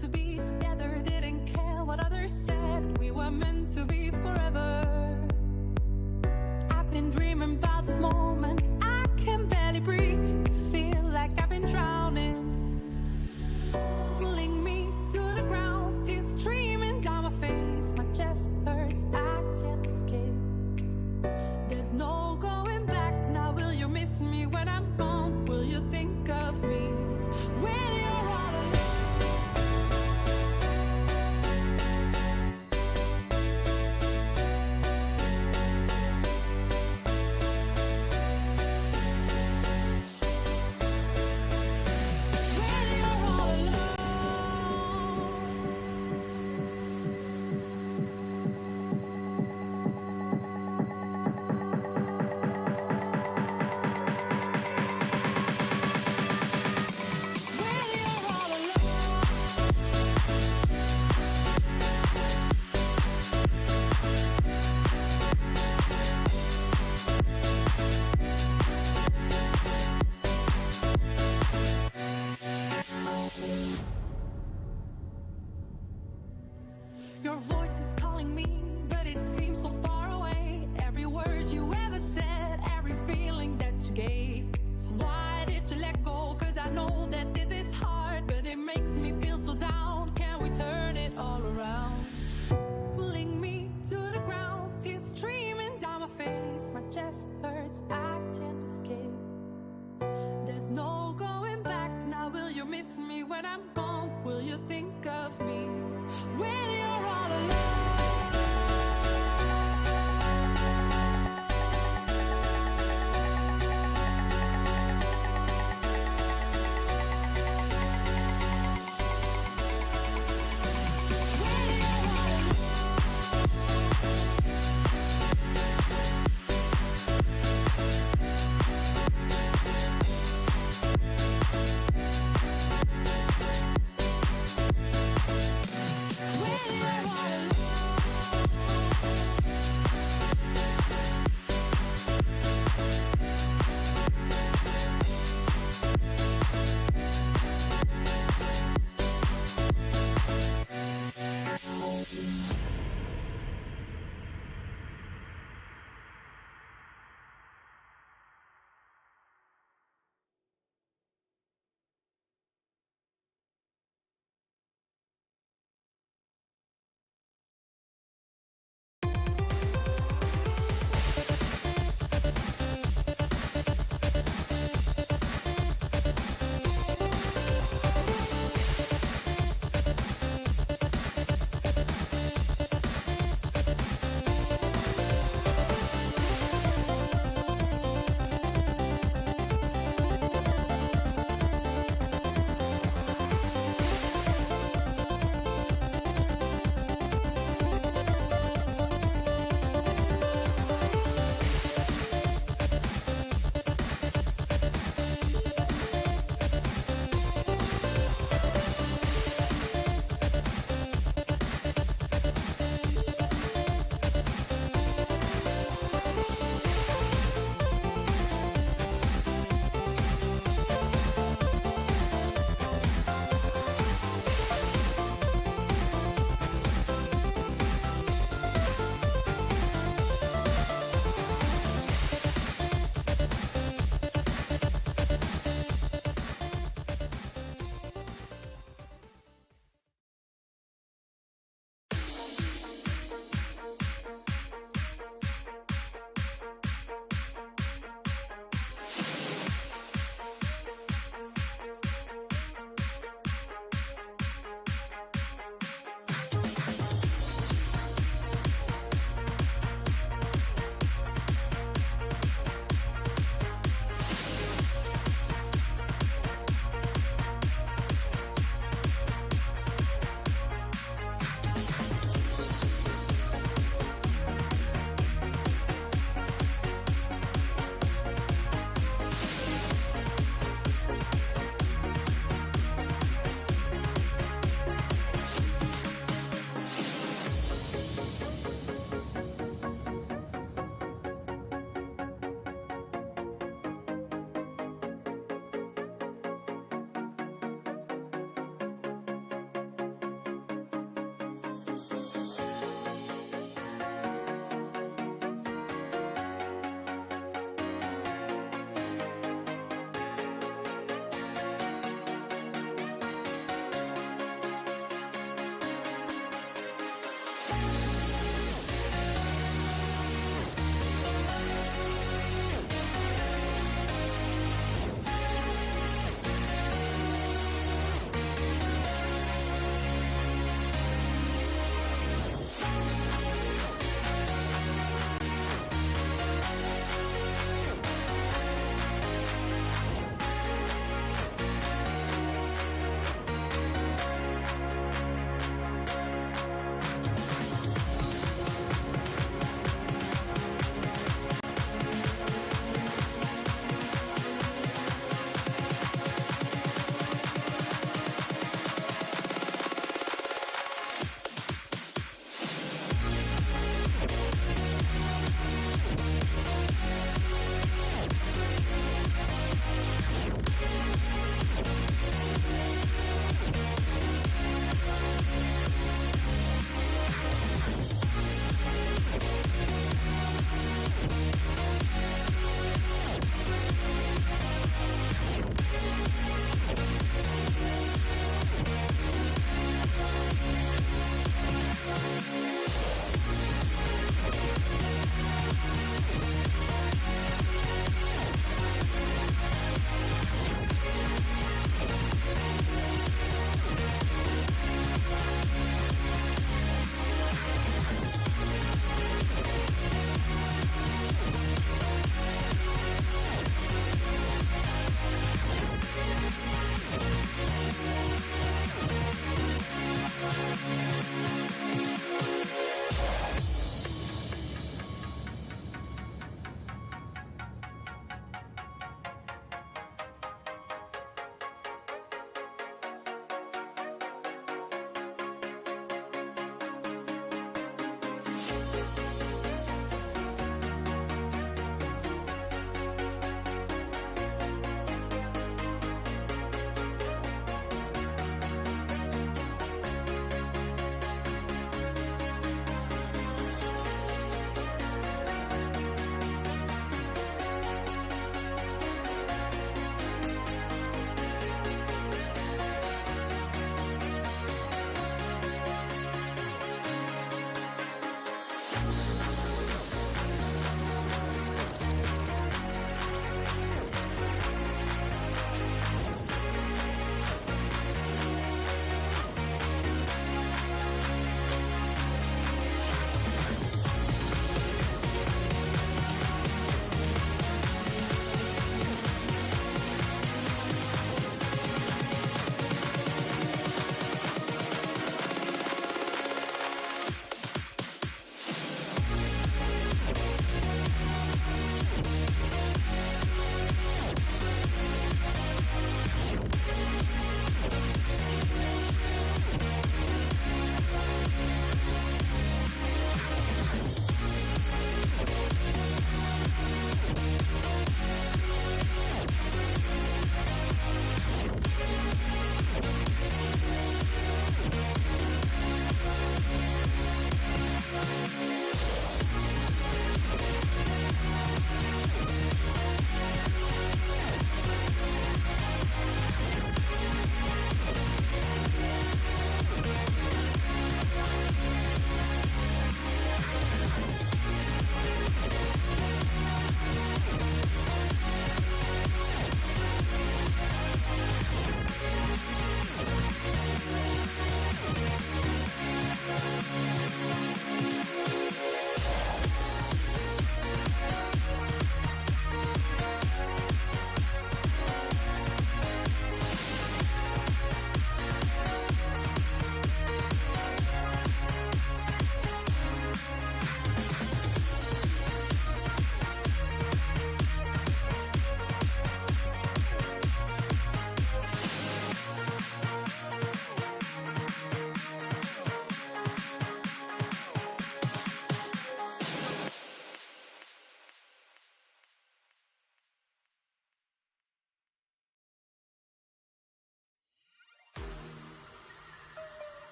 to be together, didn't care what others said. We were meant to be forever. I've been dreaming about this moment. I can barely breathe. Feel like I've been drowning, pulling me to the ground. Tears streaming down my face. My chest hurts. I can't escape. There's no going back now. Will you miss me when I'm gone? Will you think of me when you're all alone? When you're all alone. When you're all alone. Your voice is calling me, but it seems so far away. Every word you ever said, every feeling that you gave. Why did you let go? 'Cause I know that this is hard, but it makes me feel so down. Can we turn it all around? Pulling me to the ground, tears streaming down my face. My chest hurts, I can't escape. There's no going back now. Will you miss me when I'm gone? Will you think of me when you're all alone? When you're all alone.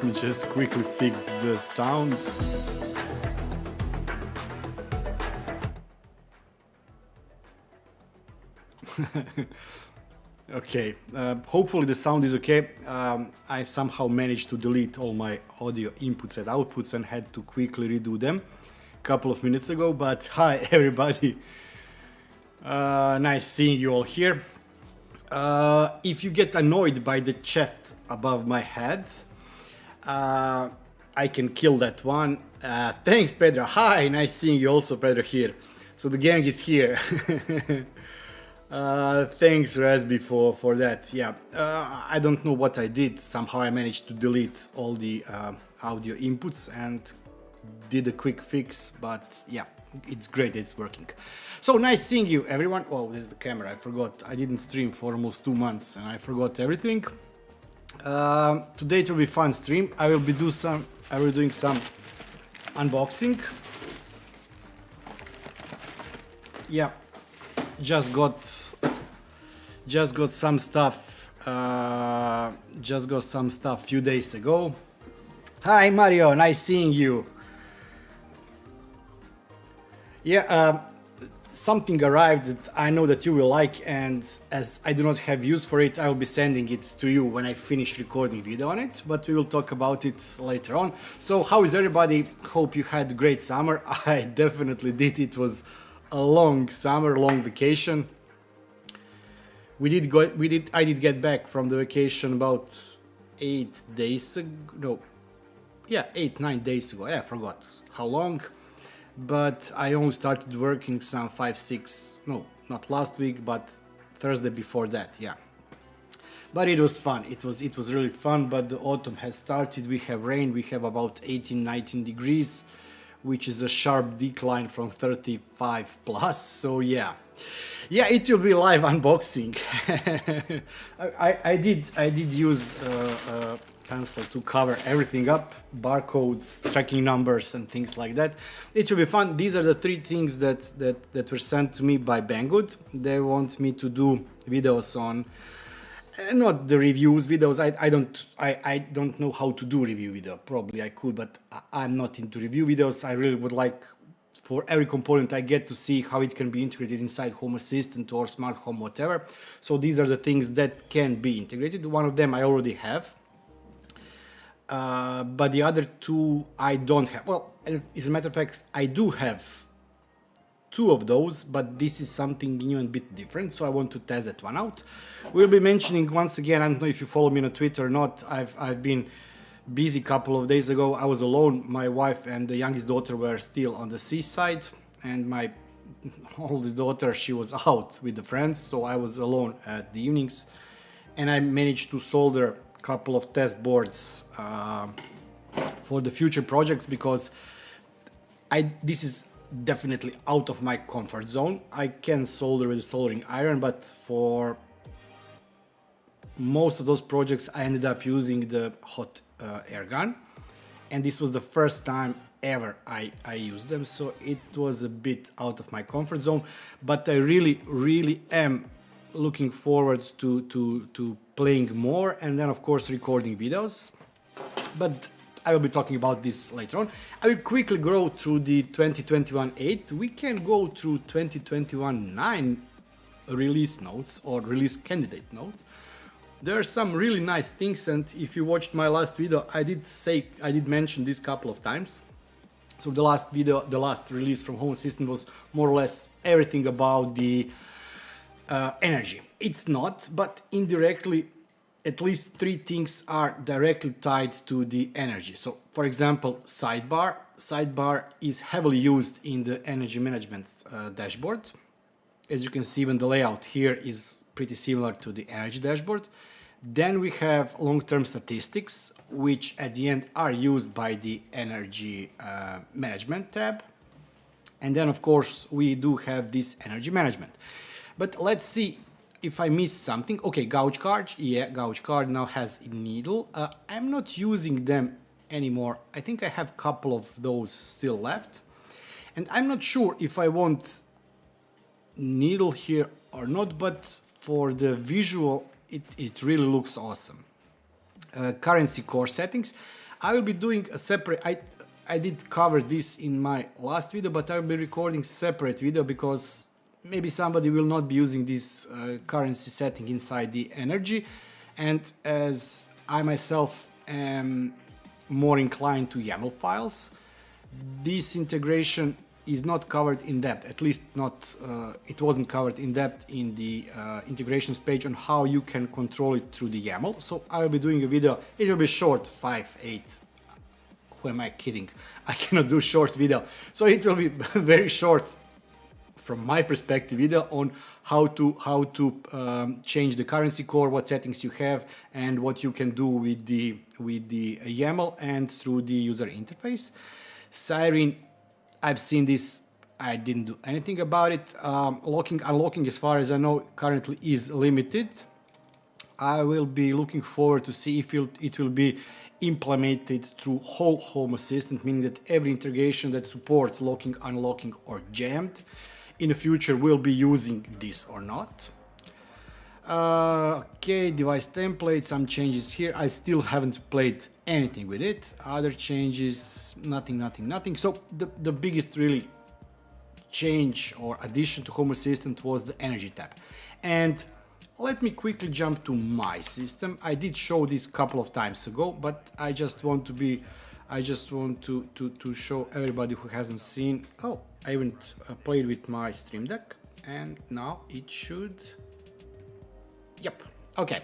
me just quickly fix the sound. Okay, hopefully the sound is okay. I somehow managed to delete all my audio inputs and outputs and had to quickly redo them a couple of minutes ago, but hi everybody. Nice seeing you all here. If you get annoyed by the chat above my head, I can kill that one. Thanks, Pedro. Hi, nice seeing you also, Pedro, here. So the gang is here. Thanks, Rasby, for that. Yeah, I don't know what I did. Somehow I managed to delete all the audio inputs and did a quick fix, but yeah, it's great, it's working. So nice seeing you, everyone. Oh, this is the camera, I forgot. I didn't stream for almost 2 months and I forgot everything. Today it will be fun stream. I will be doing some unboxing. Yeah, just got some stuff. Just got some stuff few days ago. Hi Mario, nice seeing you. Yeah, something arrived that I know that you will like, and as I do not have use for it, I will be sending it to you when I finish recording video on it, but we will talk about it later on. So how is everybody? Hope you had a great summer. I definitely did. It was a long summer, long vacation. I did get back from the vacation about 8 days ago. No, yeah, 8-9 days ago. I forgot how long. But I only started working some 5-6, no, not last week, but Thursday before that, yeah. But it was fun, it was really fun, but the autumn has started, we have rain, we have about 18-19 degrees, which is a sharp decline from 35 plus, so yeah. Yeah, it will be live unboxing. I did use pencil to cover everything up, barcodes, tracking numbers and things like that. It will be fun. These are the 3 things that were sent to me by Banggood. They want me to do videos on, not the reviews videos. I don't know how to do review video. Probably I could, but I'm not into review videos. I really would like for every component I get to see how it can be integrated inside Home Assistant or Smart Home, whatever. So these are the things that can be integrated. One of them I already have. But the other 2 I don't have. Well, as a matter of fact, I do have 2 of those, but this is something new and a bit different, so I want to test that one out. We'll be mentioning once again, I don't know if you follow me on Twitter or not, I've been busy a couple of days ago. I was alone, my wife and the youngest daughter were still on the seaside, and my oldest daughter, she was out with the friends, so I was alone at the evenings, and I managed to solder couple of test boards for the future projects, because this is definitely out of my comfort zone. I can solder with a soldering iron, but for most of those projects I ended up using the hot air gun, and this was the first time ever I used them, so it was a bit out of my comfort zone, but I really am looking forward to playing more, and then of course recording videos, but I will be talking about this later on. I will quickly go through the 2021-8. We can go through 2021-9 release notes or release candidate notes. There are some really nice things, and if you watched my last video, I did mention this couple of times. So the last video, the last release from Home Assistant was more or less everything about the energy. It's not, but indirectly at least 3 things are directly tied to the energy. So for example, sidebar is heavily used in the energy management dashboard. As you can see, even the layout here is pretty similar to the energy dashboard. Then we have long-term statistics, which at the end are used by the energy management tab. And then of course we do have this energy management. But let's see if I missed something. Okay, gauge card. Yeah, gauge card now has a needle. I'm not using them anymore. I think I have a couple of those still left. And I'm not sure if I want needle here or not, but for the visual, it really looks awesome. Currency core settings. I will be doing a separate, I did cover this in my last video, but I will be recording separate video because maybe somebody will not be using this currency setting inside the energy. And as I myself am more inclined to YAML files, this integration is not covered in depth, at least not, it wasn't covered in depth in the integrations page on how you can control it through the YAML. So I will be doing a video, it will be short, 5, 8, who am I kidding? I cannot do short video. So it will be very short from my perspective video on how to change the currency core, what settings you have, and what you can do with the YAML and through the user interface. Siren, I've seen this, I didn't do anything about it. Locking, unlocking, as far as I know, currently is limited. I will be looking forward to see if it will be implemented through whole Home Assistant, meaning that every integration that supports locking, unlocking, or jammed in the future will be using this or not. Okay, device template, some changes here. I still haven't played anything with it. Other changes, nothing. So the biggest really change or addition to Home Assistant was the energy tab. And let me quickly jump to my system. I did show this a couple of times ago, but I just want to show everybody who hasn't seen. Oh, I haven't played with my Stream Deck, and now it should. Yep. Okay.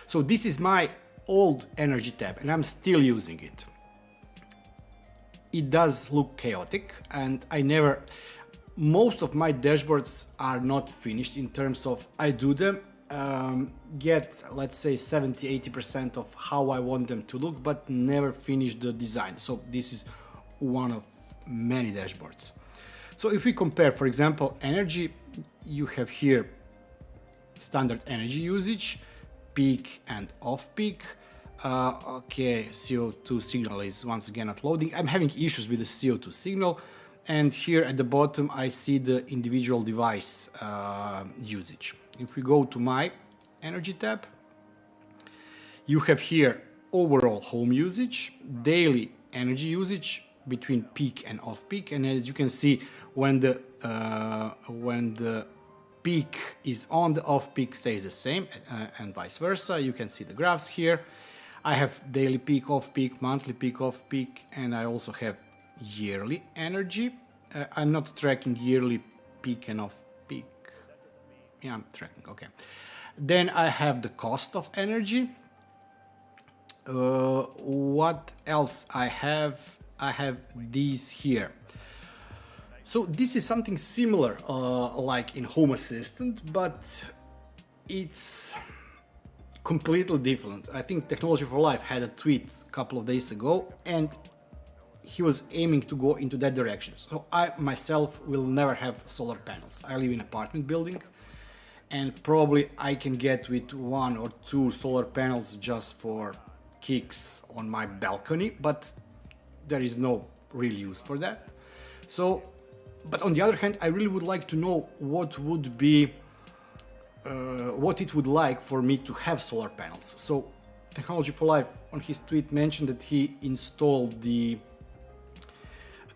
So this is my old energy tab, and I'm still using it. It does look chaotic, and most of my dashboards are not finished in terms of I do them, get, let's say, 70-80% of how I want them to look, but never finish the design. So this is one of many dashboards. So if we compare, for example, energy, you have here standard energy usage, peak and off peak. Okay, CO2 signal is once again not loading. I'm having issues with the CO2 signal. And here at the bottom, I see the individual device usage. If we go to my energy tab, you have here overall home usage, daily energy usage between peak and off peak. And as you can see, when the peak is on, the off peak stays the same, and vice versa. You can see the graphs here. I have daily peak, off peak, monthly peak, off peak, and I also have yearly energy. I'm not tracking yearly peak and off peak. Yeah, I'm tracking, okay. Then I have the cost of energy. What else I have? I have these here. So this is something similar like in Home Assistant, but it's completely different. I think Technology for Life had a tweet a couple of days ago, and he was aiming to go into that direction. So I myself will never have solar panels. I live in an apartment building, and probably I can get with 1 or 2 solar panels just for kicks on my balcony, but there is no real use for that. So, but on the other hand, I really would like to know what would be, what it would like for me to have solar panels. So Technology for Life on his tweet mentioned that he installed the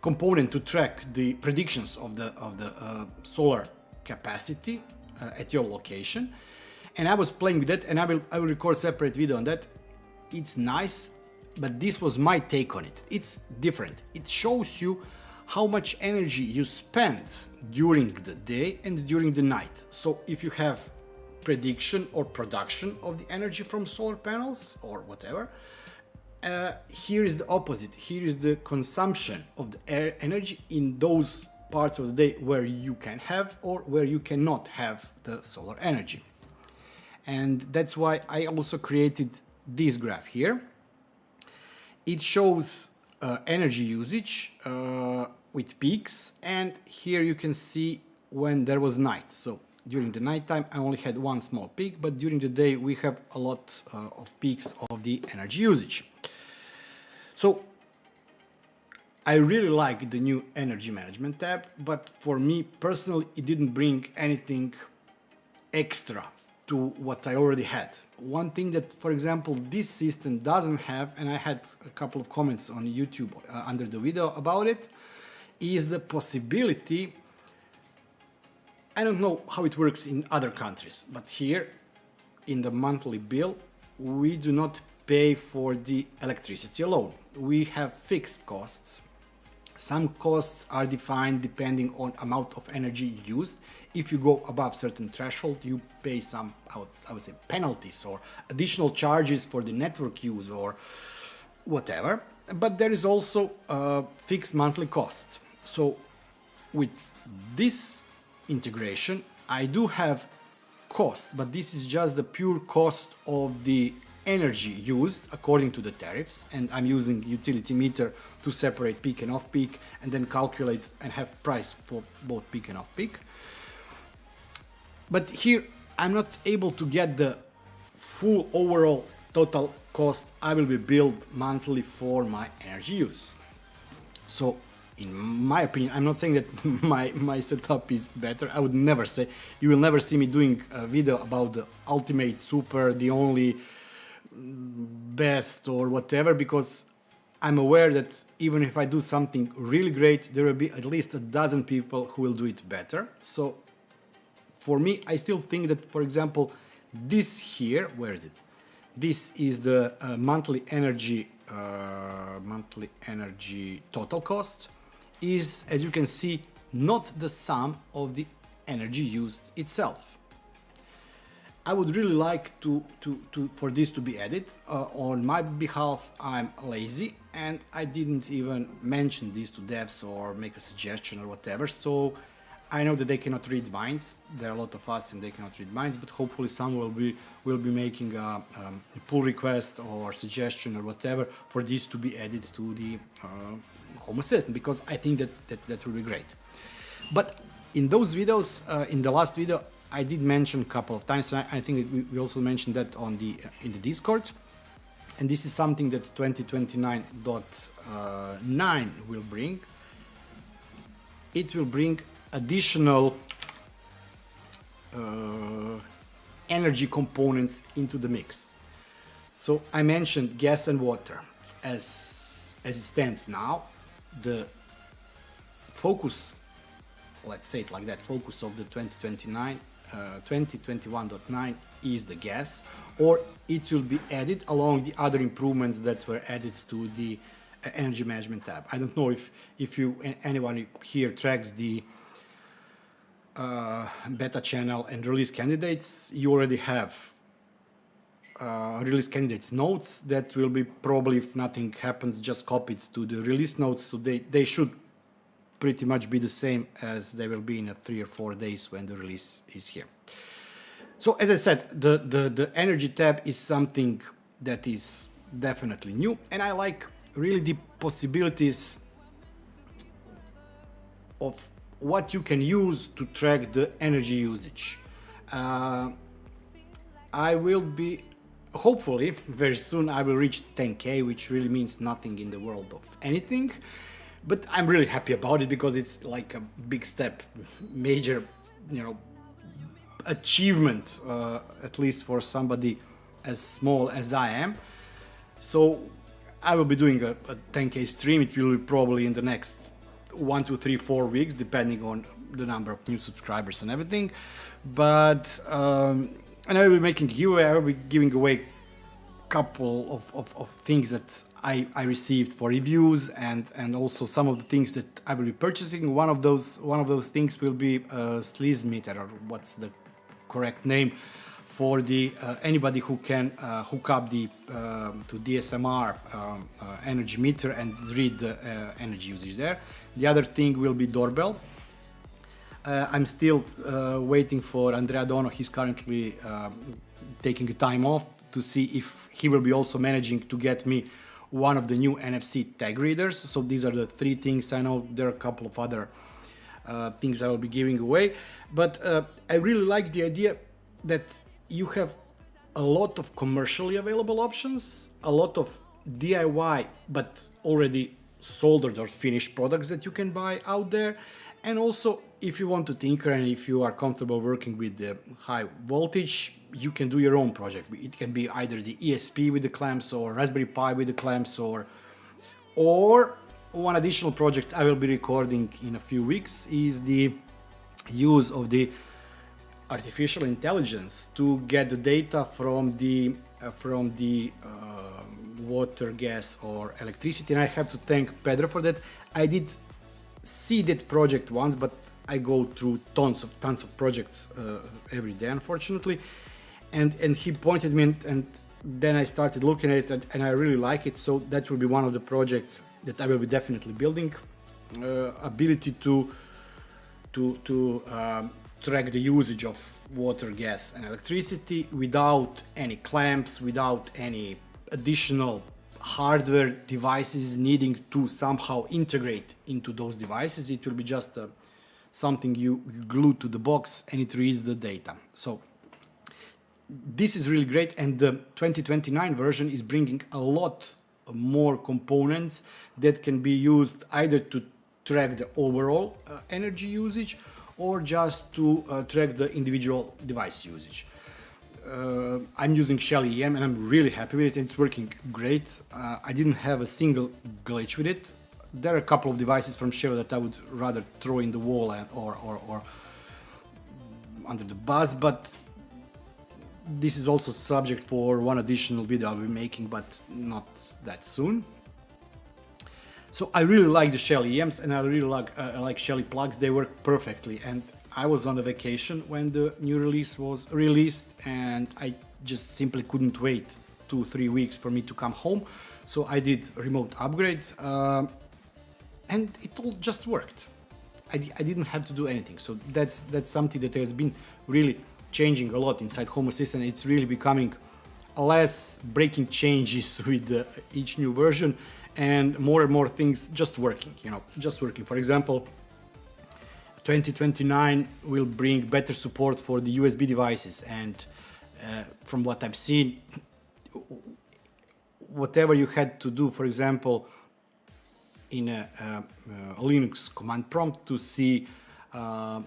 component to track the predictions of the solar capacity at your location, and I was playing with that, and I will record separate video on that. It's nice, but this was my take on it. It's different. It shows you how much energy you spend during the day and during the night. So if you have prediction or production of the energy from solar panels or whatever, here is the opposite. Here is the consumption of the energy in those parts of the day where you can have or where you cannot have the solar energy. And that's why I also created this graph here. It shows energy usage with peaks, and here you can see when there was night. So during the nighttime I only had one small peak, but during the day we have a lot of peaks of the energy usage. So I really like the new energy management tab, but for me personally it didn't bring anything extra to what I already had. One thing that, for example, this system doesn't have, and I had a couple of comments on YouTube under the video about it, is the possibility. I don't know how it works in other countries, but here in the monthly bill, we do not pay for the electricity alone. We have fixed costs. Some costs are defined depending on amount of energy used. If you go above certain threshold, you pay some, I would say, penalties or additional charges for the network use or whatever. But there is also a fixed monthly cost. So with this integration, I do have cost, but this is just the pure cost of the energy used according to the tariffs, and I'm using utility meter to separate peak and off peak and then calculate and have price for both peak and off peak. But here I'm not able to get the full overall total cost I will be billed monthly for my energy use. So in my opinion, I'm not saying that my setup is better. I would never say, you will never see me doing a video about the ultimate super, the only best or whatever, because I'm aware that even if I do something really great, there will be at least a dozen people who will do it better. So for me, I still think that, for example, this here, where is it? This is the monthly energy total cost, is, as you can see, not the sum of the energy used itself. I would really like for this to be added. On my behalf, I'm lazy and I didn't even mention this to devs or make a suggestion or whatever. So I know that they cannot read minds. There are a lot of us and they cannot read minds, but hopefully someone will be making a pull request or suggestion or whatever for this to be added to the Home Assistant, because I think that will be great. But in those videos, in the last video, I did mention a couple of times. I think we also mentioned that on in the Discord, and this is something that 2029.9 will bring. It will bring additional energy components into the mix. So I mentioned gas and water. As it stands now, the focus, let's say it like that, focus of the 2021.9 is the gas, or it will be added along the other improvements that were added to the energy management tab. I don't know if anyone here tracks the beta channel and release candidates. You already have release candidates notes that will be probably, if nothing happens, just copied to the release notes. So they should pretty much be the same as they will be in 3 or 4 days when the release is here. So as I said, the energy tab is something that is definitely new, and I like really the possibilities of what you can use to track the energy usage. I will be, hopefully very soon, I will reach 10K, which really means nothing in the world of anything. But I'm really happy about it because it's like a big step, major, achievement, at least for somebody as small as I am. So I will be doing a 10K stream. It will be probably in the next 1, 2, 3, 4 weeks, depending on the number of new subscribers and everything. But and I will be making a giveaway. I will be giving away couple of things that I received for reviews, and also some of the things that I will be purchasing. One of those things will be a sleaze meter, or what's the correct name for the anybody who can hook up the to DSMR energy meter and read the energy usage there. The other thing will be doorbell. I'm still waiting for Andrea Dono. He's currently taking a time off to see if he will be also managing to get me one of the new NFC tag readers. So these are the 3 things. I know there are a couple of other things I will be giving away, but I really like the idea that you have a lot of commercially available options, a lot of DIY but already soldered or finished products that you can buy out there, And also, if you want to tinker and if you are comfortable working with the high voltage, you can do your own project. It can be either the ESP with the clamps or Raspberry Pi with the clamps, or one additional project I will be recording in a few weeks is the use of the artificial intelligence to get the data from the water, gas or electricity. And I have to thank Pedro for that. I did see that project once, but I go through tons of projects every day, unfortunately. And he pointed me, and then I started looking at it, and I really like it. So that will be one of the projects that I will be definitely building. Ability to track the usage of water, gas and electricity without any clamps, without any additional hardware devices needing to somehow integrate into those devices. It will be just something you glue to the box and it reads the data. So this is really great, and the 2029 version is bringing a lot more components that can be used either to track the overall energy usage or just to track the individual device usage. I'm using Shell EM and I'm really happy with it. It's working great. I didn't have a single glitch with it. There are a couple of devices from Shell that I would rather throw in the wall or under the bus, but this is also subject for one additional video I'll be making, but not that soon. So I really like the Shell EMs and I really like Shelly plugs. They work perfectly, and I was on a vacation when the new release was released and I just simply couldn't wait 2-3 weeks for me to come home. So I did a remote upgrade and it all just worked. I didn't have to do anything. So that's something that has been really changing a lot inside Home Assistant. It's really becoming less breaking changes with each new version and more things just working, just working. For example, 2029 will bring better support for the USB devices, and from what I've seen, whatever you had to do, for example, in a Linux command prompt to see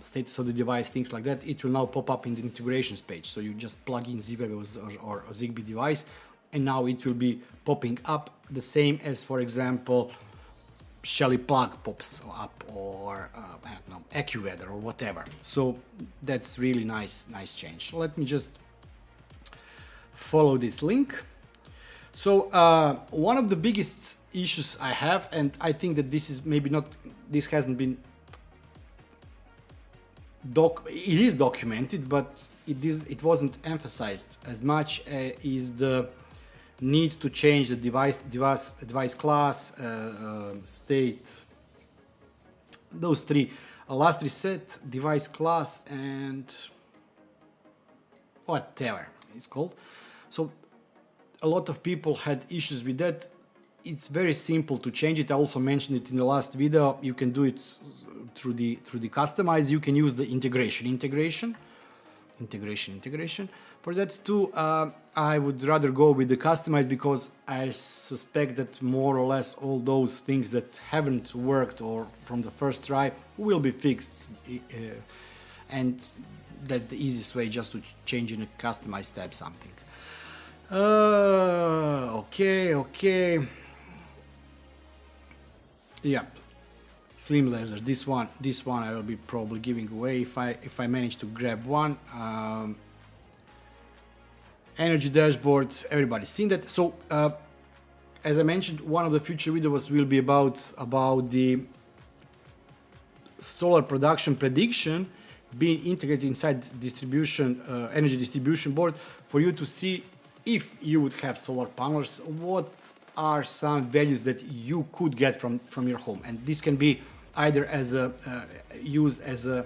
status of the device, things like that, it will now pop up in the integrations page. So you just plug in Zigbee or a Zigbee device, and now it will be popping up the same as, for example, Shelly plug pops up, or I don't know, AccuWeather or whatever. So that's really nice change. Let me just follow this link. So one of the biggest issues I have, and I think that this is maybe not, this hasn't been it is documented, but it wasn't emphasized as much, is the need to change the device class, state, those three, last reset, device class, and whatever it's called. So a lot of people had issues with that. It's very simple to change it. I also mentioned it in the last video. You can do it through the customize. You can use the integration. For that too, I would rather go with the customize, because I suspect that more or less all those things that haven't worked or from the first try will be fixed, and that's the easiest way, just to change in a customize tab something. Okay. Yeah, slim laser. This one I will be probably giving away if I manage to grab one. Energy dashboard. Everybody's seen that. So as I mentioned, one of the future videos will be about the solar production prediction being integrated inside distribution energy distribution board, for you to see if you would have solar panels, what are some values that you could get from your home. And this can be either as used as a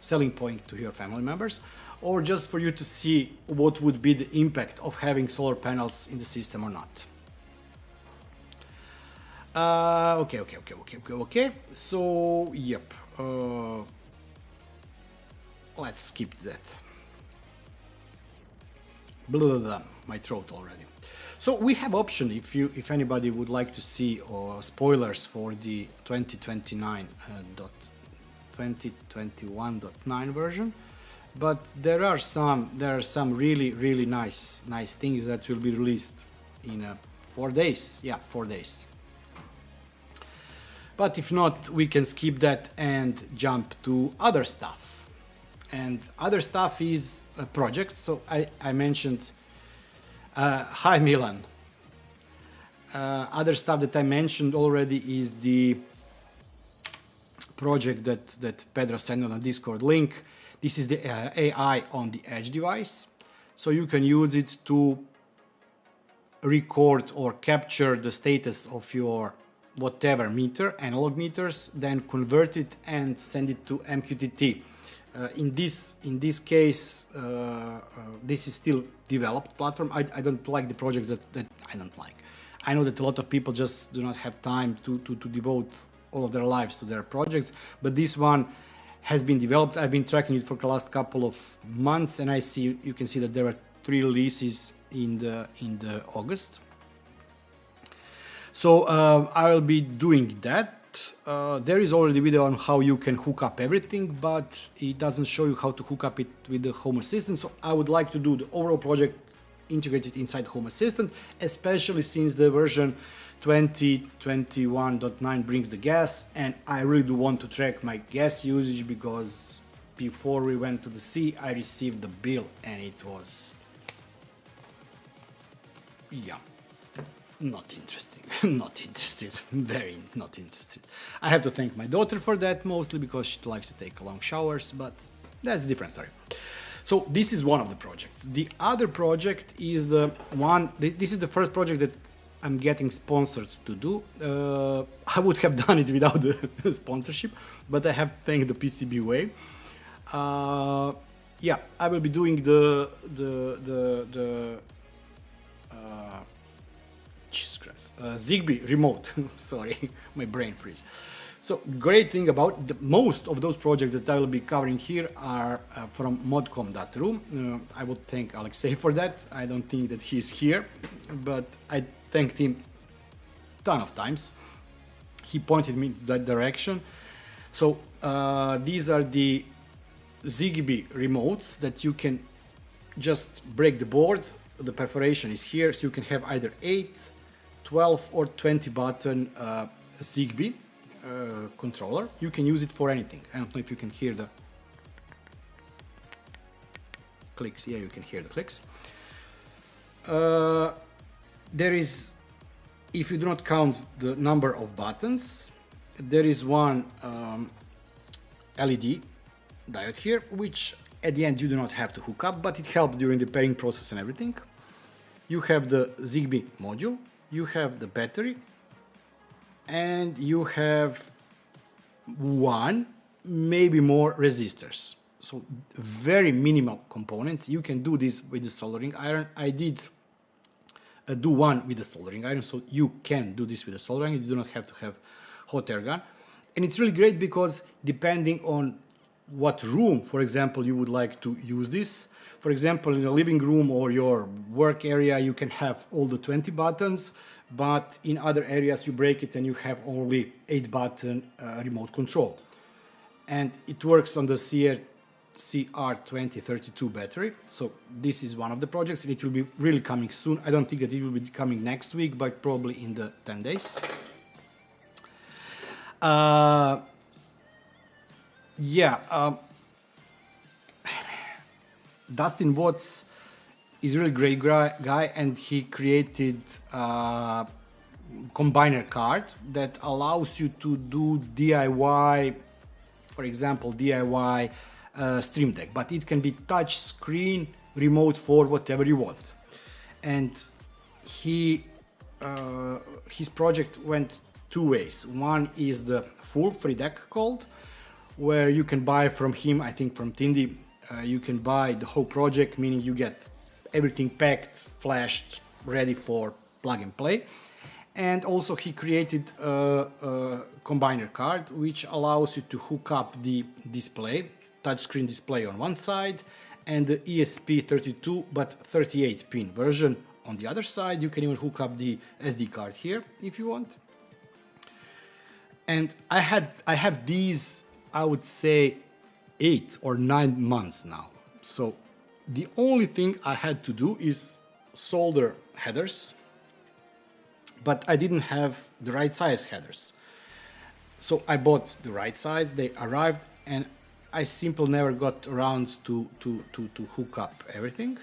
selling point to your family members, or just for you to see what would be the impact of having solar panels in the system or not. Okay. So, yep. Let's skip that. My throat already. So we have option if anybody would like to see spoilers for the 2029 2021.9 version, but there are some really nice things that will be released in 4 days. Yeah, 4 days. But if not, we can skip that and jump to other stuff. And other stuff is a project. So I mentioned, hi Milan. Other stuff that I mentioned already is the project that Pedro sent on a Discord link. This is the AI on the edge device. So you can use it to record or capture the status of your whatever meter, analog meters, then convert it and send it to MQTT. In this case, this is still developed platform. I don't like the projects that I don't like. I know that a lot of people just do not have time to devote all of their lives to their projects, but this one has been developed. I've been tracking it for the last couple of months, and you can see that there are 3 releases in the August. So I will be doing that. There is already a video on how you can hook up everything, but it doesn't show you how to hook up it with the Home Assistant. So I would like to do the overall project integrated inside Home Assistant, especially since the version 2021.9 brings the gas, and I really do want to track my gas usage, because before we went to the sea I received the bill and it was, yeah, not interesting. Not interested, very not interested. I have to thank my daughter for that, mostly because she likes to take long showers, but that's a different story. So this is one of the projects. The other project is the one, this is the first project that I'm getting sponsored to do. I would have done it without the sponsorship, but I have thanked the PCB way. Yeah, I will be doing the Jesus Christ, Zigbee remote. Sorry, my brain freeze. So great thing about most of those projects that I will be covering here are from modcom.ru. I would thank Alexei for that. I don't think that he's here, but I thanked him a ton of times. He pointed me in that direction. So these are the Zigbee remotes that you can just break the board. The perforation is here, so you can have either 8, 12 or 20 button Zigbee controller. You can use it for anything. I don't know if you can hear the clicks. Yeah, you can hear the clicks. There is, if you do not count the number of buttons, there is one LED diode here, which at the end you do not have to hook up, but it helps during the pairing process and everything. You have the Zigbee module, you have the battery, and you have one, maybe more resistors. So very minimal components. You can do this with the soldering iron. I did do one with the soldering iron, so you can do this with the soldering. You do not have to have hot air gun. And it's really great because depending on what room, for example, you would like to use this. For example, in a living room or your work area, you can have all the 20 buttons, but in other areas you break it and you have only 8 button remote control. And it works on the CR2032 battery. So this is one of the projects, and it will be really coming soon. I don't think that it will be coming next week, but probably in the 10 days. Dustin Watts is a really great guy, and he created a combiner card that allows you to do DIY, for example, DIY Stream Deck, but it can be touch screen, remote for whatever you want. And his project went 2 ways. One is the full FreeDeck called, where you can buy from him, I think from Tindy, you can buy the whole project, meaning you get everything packed, flashed, ready for plug and play. And also he created a combiner card, which allows you to hook up the display, touchscreen display on one side, and the ESP32 but 38 pin version on the other side. You can even hook up the SD card here if you want. And I have these I would say 8 or 9 months now. So the only thing I had to do is solder headers, but I didn't have the right size headers. So I bought the right size, they arrived, and I simply never got around to hook up everything.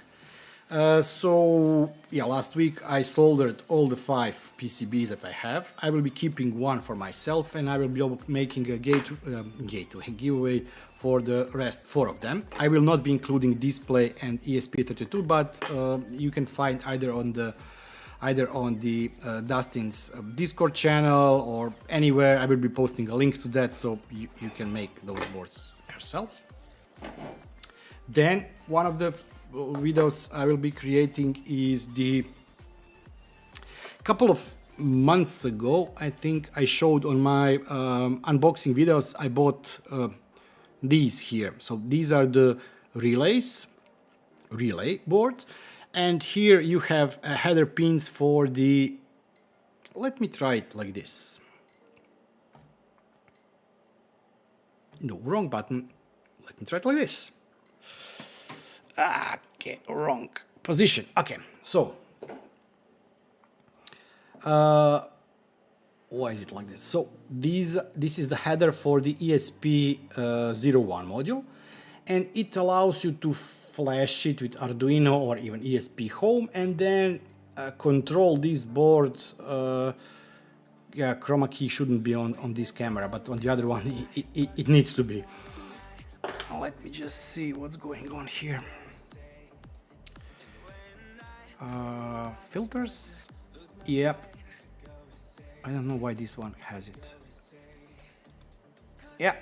So yeah, last week I soldered all the 5 PCBs that I have. I will be keeping one for myself, and I will be making a gateway giveaway for the rest 4 of them. I will not be including display and ESP32, but you can find either on the Dustin's Discord channel or anywhere. I will be posting a link to that, so you can make those boards yourself. Then one of the videos I will be creating is the couple of months ago, I think I showed on my unboxing videos, I bought these here. So these are the relay board, and here you have header pins for the, let me try it like this. No, wrong button. Let me try it like this. Okay, wrong position. Okay, so why is it like this? So this is the header for the ESP01 module, and it allows you to flash it with Arduino or even ESP Home, and then control this board. Yeah, chroma key shouldn't be on this camera, but on the other one it needs to be. Let me just see what's going on here. Filters, yep. I don't know why this one has it. Yeah.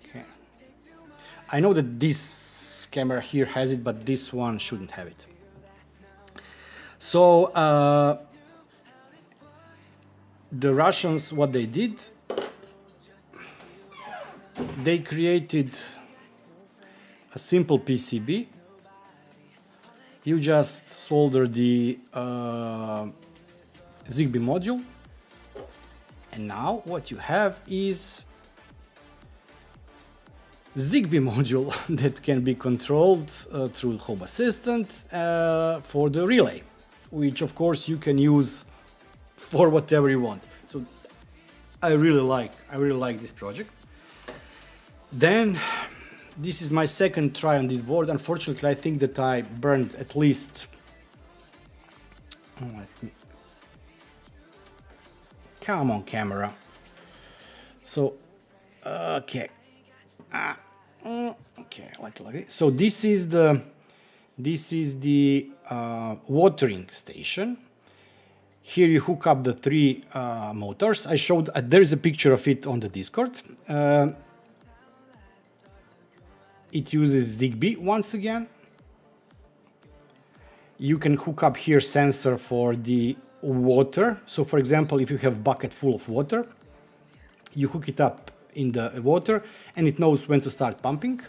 Okay. I know that this camera here has it, but this one shouldn't have it. So the Russians, what they did, they created a simple PCB. You just solder the Zigbee module, and now what you have is Zigbee module that can be controlled through Home Assistant for the relay, which of course you can use for whatever you want. So I really like this project. Then this is my second try on this board. Unfortunately, I think that I burned at least, come on camera. So okay, okay, like this. So this is the watering station. Here you hook up the 3 motors. I showed, there is a picture of it on the Discord. It uses Zigbee once again. You can hook up here sensor for the water. So for example, if you have bucket full of water, you hook it up in the water and it knows when to start pumping.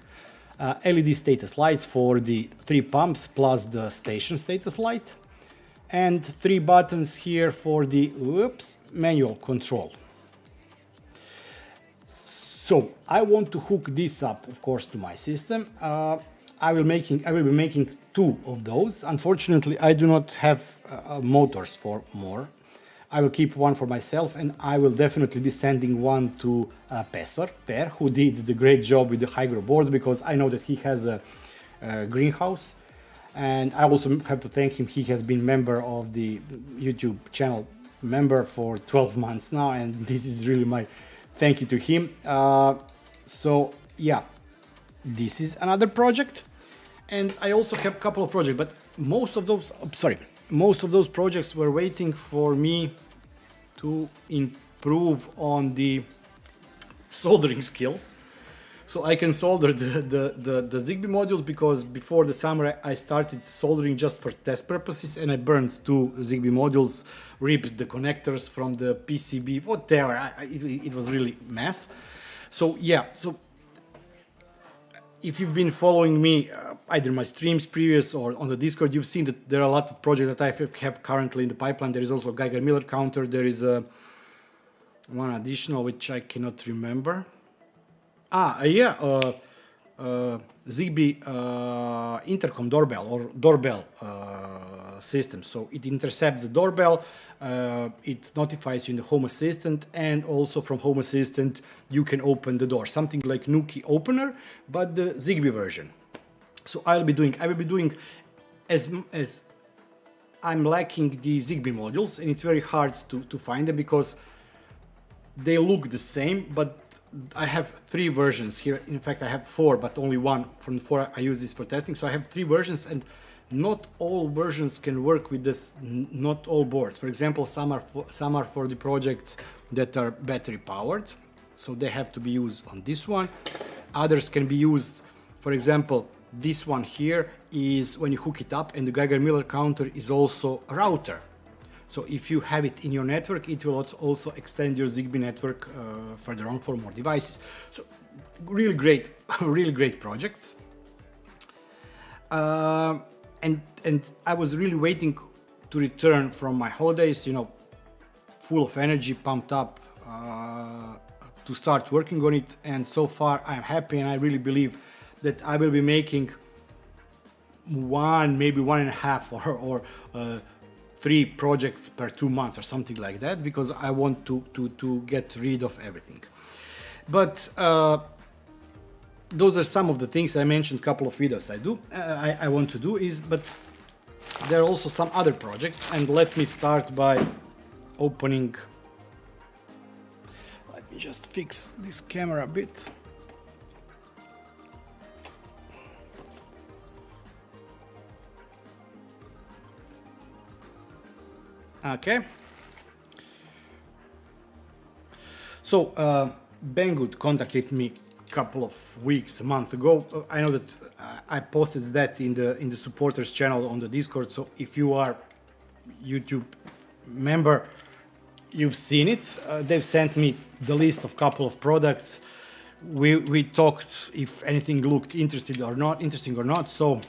LED status lights for the 3 pumps plus the station status light. And 3 buttons here for the manual control. So I want to hook this up, of course, to my system. I will be making 2 of those. Unfortunately, I do not have motors for more. I will keep one for myself, and I will definitely be sending one to Per, who did the great job with the hydro boards, because I know that he has a greenhouse. And I also have to thank him. He has been member of the YouTube channel member for 12 months now, and this is really my thank you to him. So yeah, this is another project, and I also have a couple of projects, but most of those projects were waiting for me to improve on the soldering skills, so I can solder the Zigbee modules, because before the summer I started soldering just for test purposes, and I burned 2 Zigbee modules, ripped the connectors from the PCB, whatever. It was really mess. So yeah, so if you've been following me either my streams previous or on the Discord, you've seen that there are a lot of projects that I have currently in the pipeline. There is also a Geiger Miller counter. There is one additional which I cannot remember. Yeah, Zigbee intercom doorbell or doorbell system. So it intercepts the doorbell, it notifies you in the Home Assistant, and also from Home Assistant you can open the door. Something like Nuki Opener, but the Zigbee version. So I will be doing as I'm lacking the Zigbee modules, and it's very hard to find them because they look the same, but I have 3 versions here. In fact, I have 4, but only one from the 4 I use this for testing. So I have 3 versions, and not all versions can work with this, not all boards. For example, some are for the projects that are battery powered, so they have to be used on this one. Others can be used, for example, this one here is when you hook it up, and the Geiger-Miller counter is also a router. So if you have it in your network, it will also extend your Zigbee network further on for more devices. So really great, really great projects. And I was really waiting to return from my holidays, you know, full of energy, pumped up to start working on it. And so far I'm happy, and I really believe that I will be making maybe 1.5 or 3 projects per 2 months or something like that, because I want to get rid of everything. But those are some of the things I mentioned. A couple of videos I want to do but there are also some other projects, and let me start by opening. Let me just fix this camera a bit. Okay. So Banggood contacted me a couple of weeks, a month ago. I know that I posted that in the supporters channel on the Discord. So if you are YouTube member, you've seen it. They've sent me the list of couple of products. We talked if anything looked interesting or not. So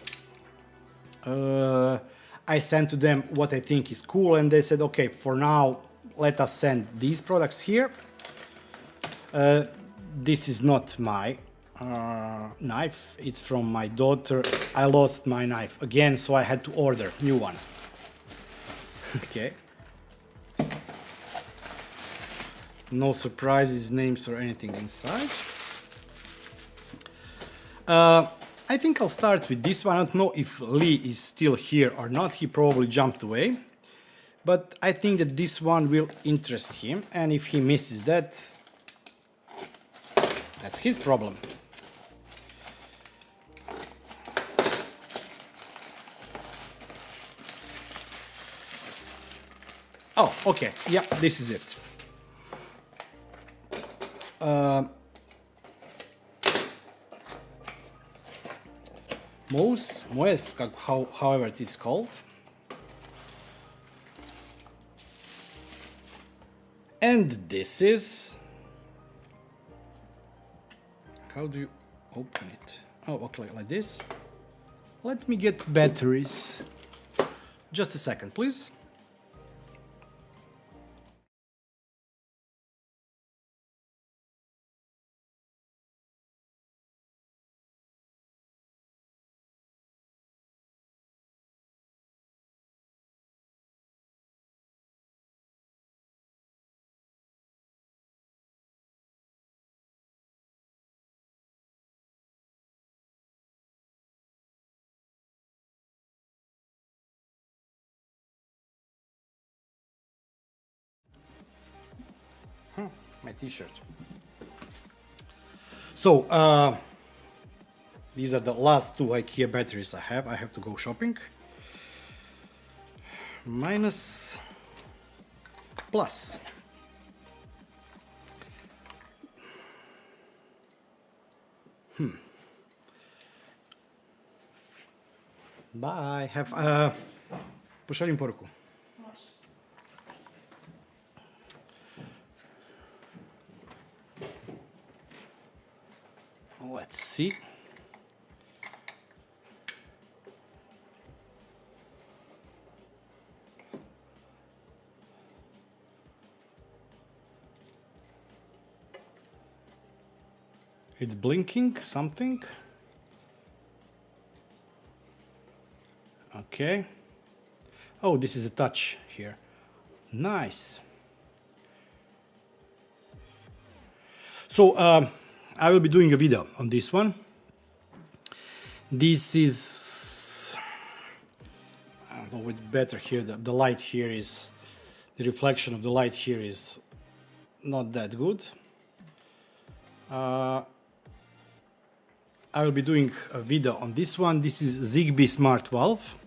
I sent to them what I think is cool, and they said, okay, for now, let us send these products here. This is not my knife, it's from my daughter. I lost my knife again, so I had to order a new one. Okay. No surprises, names or anything inside. I think I'll start with this one. I don't know if Lee is still here or not. He probably jumped away. But I think that this one will interest him. And if he misses that, that's his problem. Oh, okay. Yeah, this is it. Moeshouse, however it is called. And this is... How do you open it? Oh, okay, like this. Let me get batteries. Just a second, please. My t-shirt. So, these are the last 2 IKEA batteries I have. I have to go shopping. Minus, plus. Bye. Have pošaljem poruku. Let's see. It's blinking something. Okay. Oh, this is a touch here. Nice. So I will be doing a video on this one. This is, I don't know what's better here. The light here is, the reflection of the light here is not that good. I will be doing a video on this one. This is Zigbee smart valve.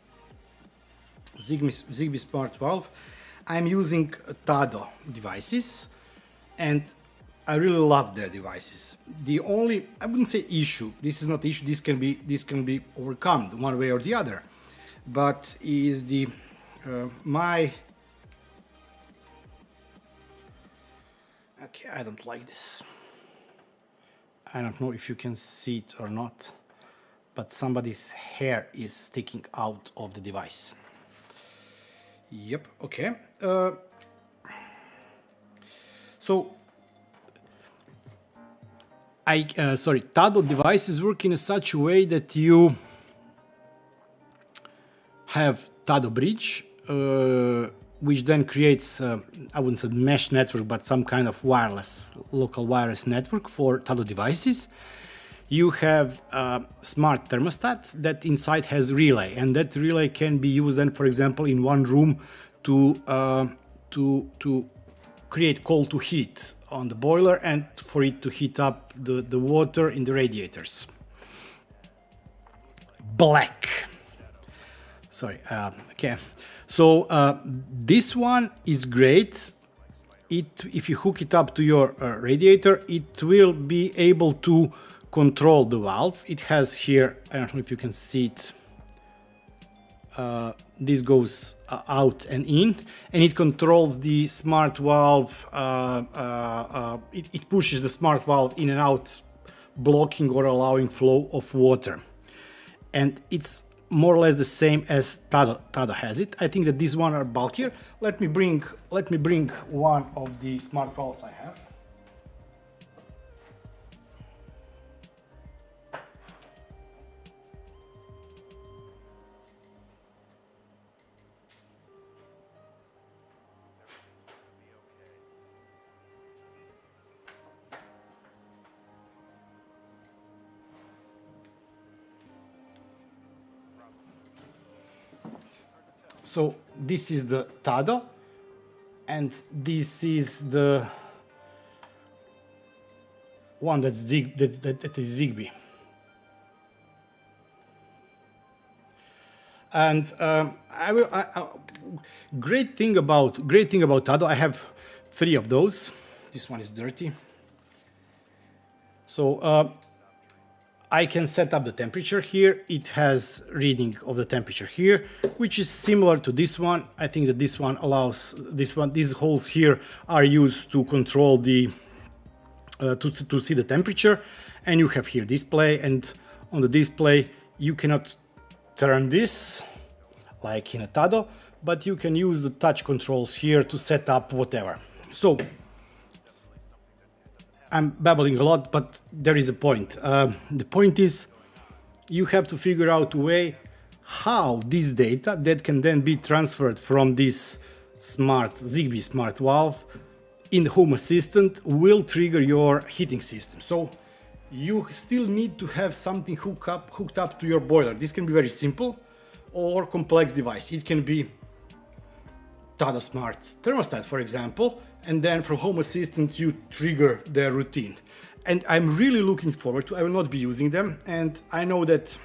Zigbee smart valve. I'm using Tado devices, and I really love their devices. The only, I wouldn't say issue, this is not issue, this can be overcome one way or the other, but is the okay, I don't like this. I don't know if you can see it or not, but somebody's hair is sticking out of the device. Yep, okay. So Tado devices work in such a way that you have Tado bridge, which then creates, I wouldn't say mesh network, but some kind of wireless, local wireless network for Tado devices. You have a smart thermostat that inside has relay, and that relay can be used then, for example, in one room to create cold to heat on the boiler and for it to heat up the water in the radiators. Black. Sorry, okay. So this one is great. If you hook it up to your radiator, it will be able to control the valve. It has here, I don't know if you can see it, this goes out and in, and it controls the smart valve. It pushes the smart valve in and out, blocking or allowing flow of water, and it's more or less the same as Tado has it. I think that these one are bulkier. Let me bring one of the smart valves I have. So this is the Tado, and this is the one that is Zigbee. And great thing about Tado, I have 3 of those. This one is dirty. So I can set up the temperature here. It has reading of the temperature here, which is similar to this one. I think that this one allows these holes here are used to control the to see the temperature. And you have here display, and on the display you cannot turn this like in a Tado, but you can use the touch controls here to set up whatever. So I'm babbling a lot, but there is a point. The point is you have to figure out a way how this data that can then be transferred from this smart Zigbee smart valve in the Home Assistant will trigger your heating system. So you still need to have something hooked up to your boiler. This can be very simple or complex device. It can be Tado Smart Thermostat, for example, and then from Home Assistant you trigger their routine. And I'm really looking forward to, I will not be using them, and I know that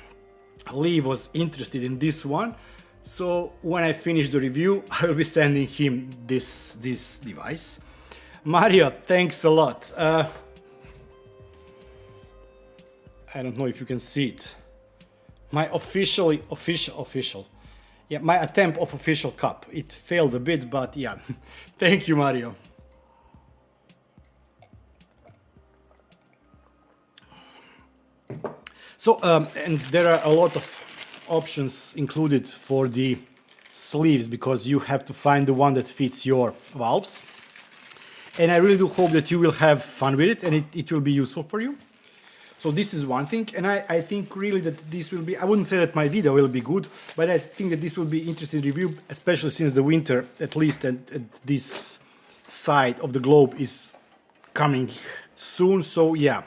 Lee was interested in this one, so when I finish the review I will be sending him this device. Mario, thanks a lot. I don't know if you can see it. My official. Yeah, my attempt of official cup. It failed a bit, but yeah. Thank you, Mario. So, and there are a lot of options included for the sleeves, because you have to find the one that fits your valves. And I really do hope that you will have fun with it and it will be useful for you. So this is one thing, and I think really that this will be, I wouldn't say that my video will be good, but I think that this will be interesting review, especially since the winter, at least at this side of the globe, is coming soon. So yeah,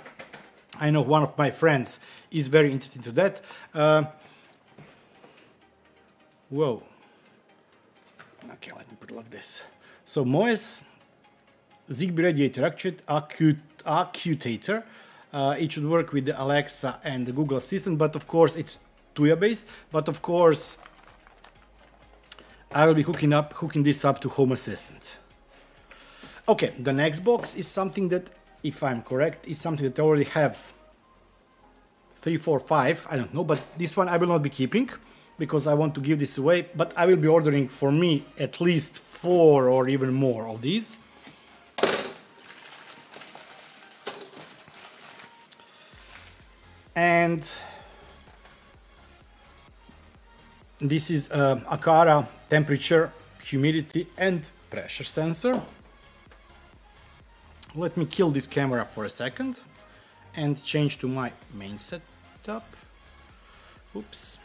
I know one of my friends is very interested to that. Whoa. Okay, let me put it like this. So Moeshouse Zigbee Radiator Actuator. It should work with the Alexa and the Google Assistant, but of course it's Tuya based. But of course, I will be hooking this up to Home Assistant. Okay, the next box is something that, if I'm correct, is something that I already have 3, 4, 5. I don't know, but this one I will not be keeping because I want to give this away. But I will be ordering for me at least 4 or even more of these. And this is Aqara temperature, humidity and pressure sensor. Let me kill this camera for a second and change to my main setup. Oops.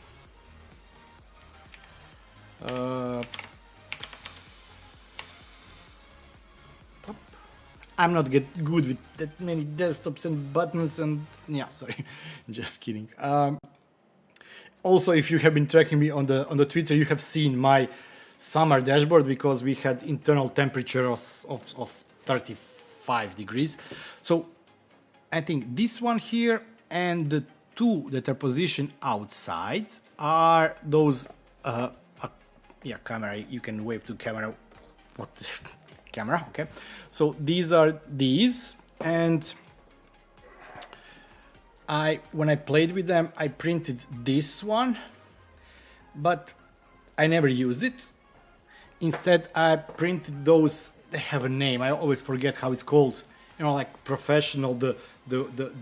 I'm not good with that many desktops and buttons and yeah, sorry, just kidding. Also, if you have been tracking me on the Twitter, you have seen my summer dashboard because we had internal temperature of 35 degrees. So I think this one here and the two that are positioned outside are those yeah, camera, you can wave to camera. What? Camera, okay. So these are these, and when I played with them, I printed this one, but I never used it. Instead, I printed those. They have a name. I always forget how it's called. You know, like professional, the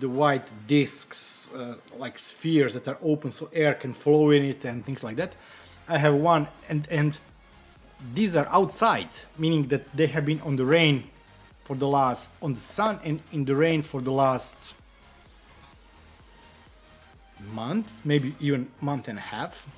white discs, like spheres that are open so air can flow in it and things like that. I have one, and these are outside, meaning that they have been on the rain for the last, on the sun and in the rain for the last month, maybe even month and a half.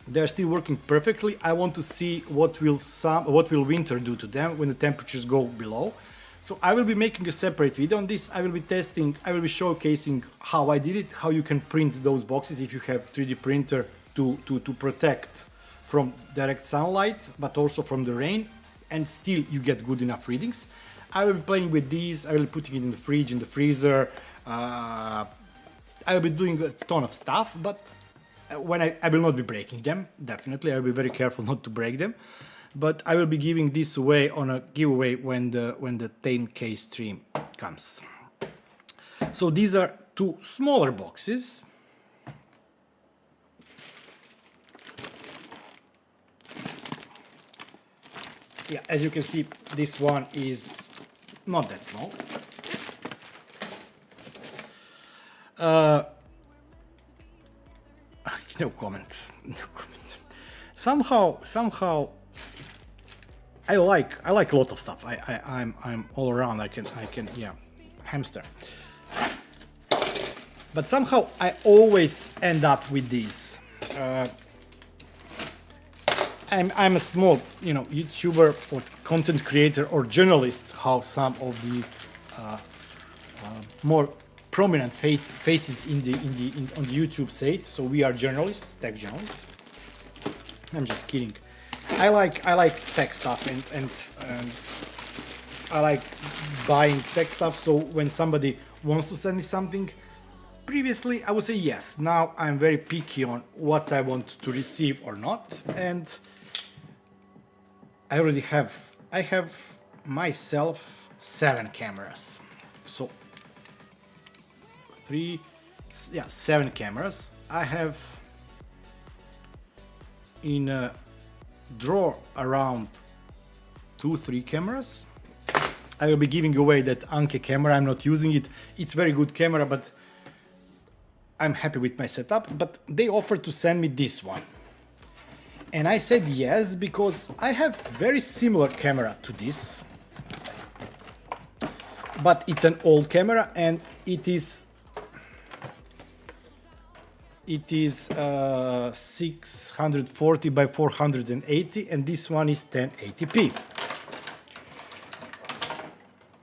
They're still working perfectly. I want to see what will winter do to them when the temperatures go below. So I will be making a separate video on this. I will be testing, I will be showcasing how I did it, how you can print those boxes if you have 3D printer to protect from direct sunlight, but also from the rain, and still you get good enough readings. I will be playing with these. I will be putting it in the fridge, in the freezer. I will be doing a ton of stuff, but when I will not be breaking them. Definitely, I will be very careful not to break them. But I will be giving this away on a giveaway when the 10K stream comes. So these are two smaller boxes. Yeah, as you can see, this one is not that small. No comment. No comment. Somehow, I like a lot of stuff. I'm all around. I can yeah, hamster. But somehow I always end up with these. I'm a small, YouTuber or content creator or journalist, how some of the more prominent faces on the YouTube say it. So we are journalists, tech journalists. I'm just kidding. I like tech stuff and I like buying tech stuff. So when somebody wants to send me something, previously I would say yes. Now I'm very picky on what I want to receive or not, and I have myself 7 cameras. So 7 cameras. I have in a drawer around 2-3 cameras. I will be giving away that Anke camera. I'm not using it. It's very good camera, but I'm happy with my setup. But they offered to send me this one. And I said yes, because I have very similar camera to this, but it's an old camera and it is It is 640 by 480, and this one is 1080p.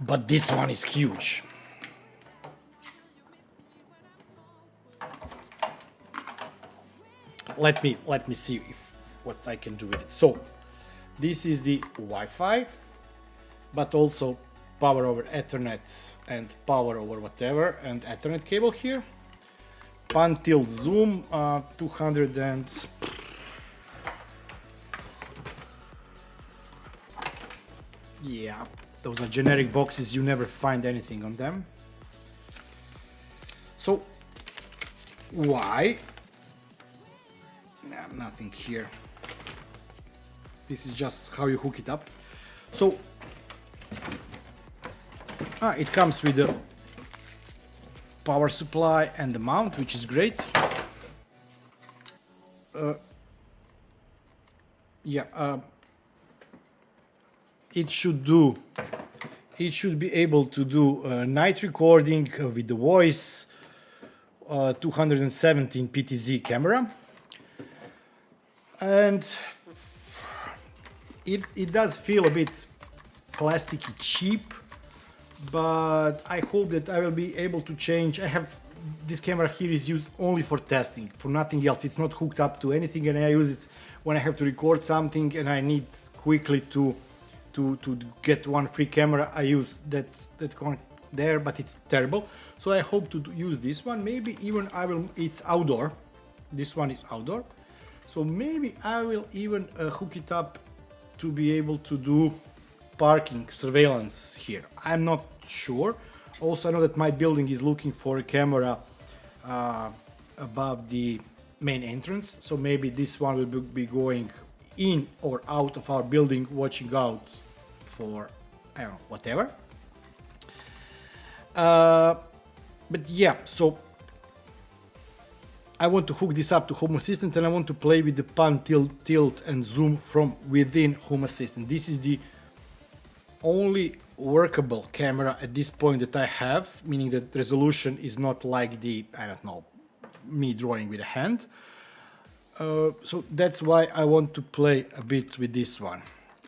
But this one is huge. Let me see what I can do with it. So this is the Wi-Fi, but also power over Ethernet and power over whatever, and Ethernet cable here. Pan tilt zoom, 200 and yeah, those are generic boxes, you never find anything on them. So why? Nah, nothing here. This is just how you hook it up. So it comes with the power supply and the mount, which is great. It should be able to do night recording with the voice, 217 PTZ camera, and it does feel a bit plasticky cheap, but I hope that I will be able to change. I have this camera here is used only for testing, for nothing else. It's not hooked up to anything, and I use it when I have to record something and I need quickly to get one free camera. I use that one there, but it's terrible. So I hope to use this one. Maybe even I will. It's outdoor. This one is outdoor, so maybe I will even hook it up to be able to do parking surveillance here. I'm not sure. Also, I know that my building is looking for a camera above the main entrance, so maybe this one will be going in or out of our building, watching out for, I don't know, whatever. But yeah, so I want to hook this up to Home Assistant, and I want to play with the pan, tilt and zoom from within Home Assistant. This is the only workable camera at this point that I have, meaning that resolution is not like the, I don't know, me drawing with a hand. So that's why I want to play a bit with this one.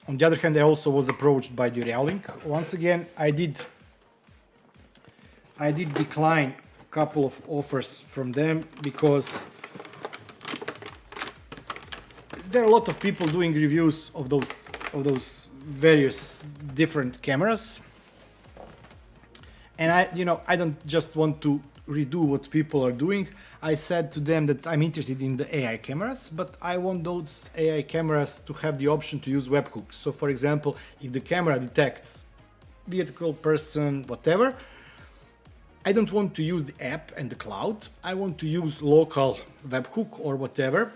On the other hand, I also was approached by the Realink. Once again, I did decline a couple of offers from them because there are a lot of people doing reviews of those various different cameras, and I don't just want to redo what people are doing. I said to them that I'm interested in the AI cameras, but I want those AI cameras to have the option to use webhooks. So for example, if the camera detects vehicle, person, whatever, I don't want to use the app and the cloud. I want to use local webhook or whatever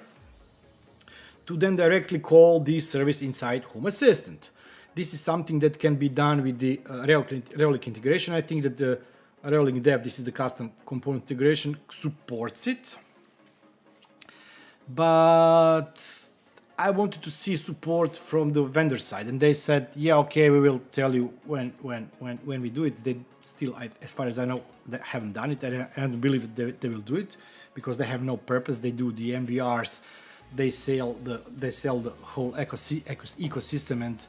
to then directly call the service inside Home Assistant. This is something that can be done with the Realink integration. I think that the Realink Dev, this is the custom component integration, supports it. But I wanted to see support from the vendor side, and they said, yeah, okay, we will tell you when we do it. They still, as far as I know, they haven't done it, and I don't believe they will do it because they have no purpose. They do the MVRs, they sell the whole ecosystem, and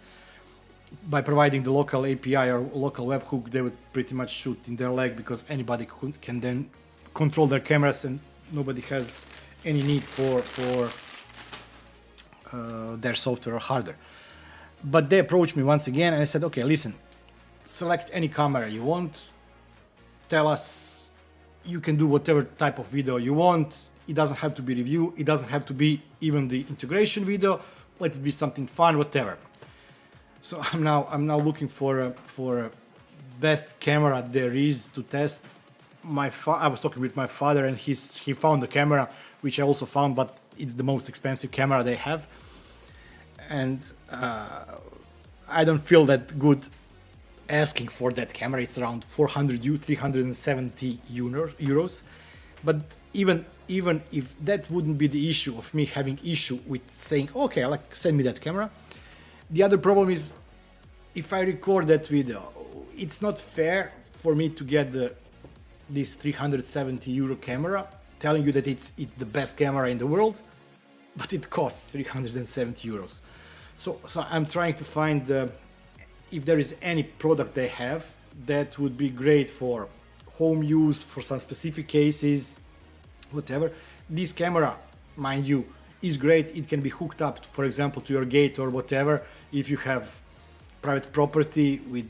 by providing the local API or local webhook, they would pretty much shoot in their leg because anybody can then control their cameras, and nobody has any need for their software or hardware. But they approached me once again, and I said, okay, listen, select any camera you want, tell us, you can do whatever type of video you want. It doesn't have to be review, it doesn't have to be even the integration video, let it be something fun, whatever. So I'm now looking for a best camera there is to test. I was talking with my father, and he found the camera, which I also found, but it's the most expensive camera they have, and I don't feel that good asking for that camera. It's around 370 euros. But even if that wouldn't be the issue of me having issue with saying, okay, like, send me that camera. The other problem is, if I record that video, it's not fair for me to get this 370 euro camera telling you that it's the best camera in the world, but it costs 370 euros. So I'm trying to find if there is any product they have that would be great for home use, for some specific cases, whatever. This camera, mind you, is great. It can be hooked up, for example, to your gate or whatever. If you have private property with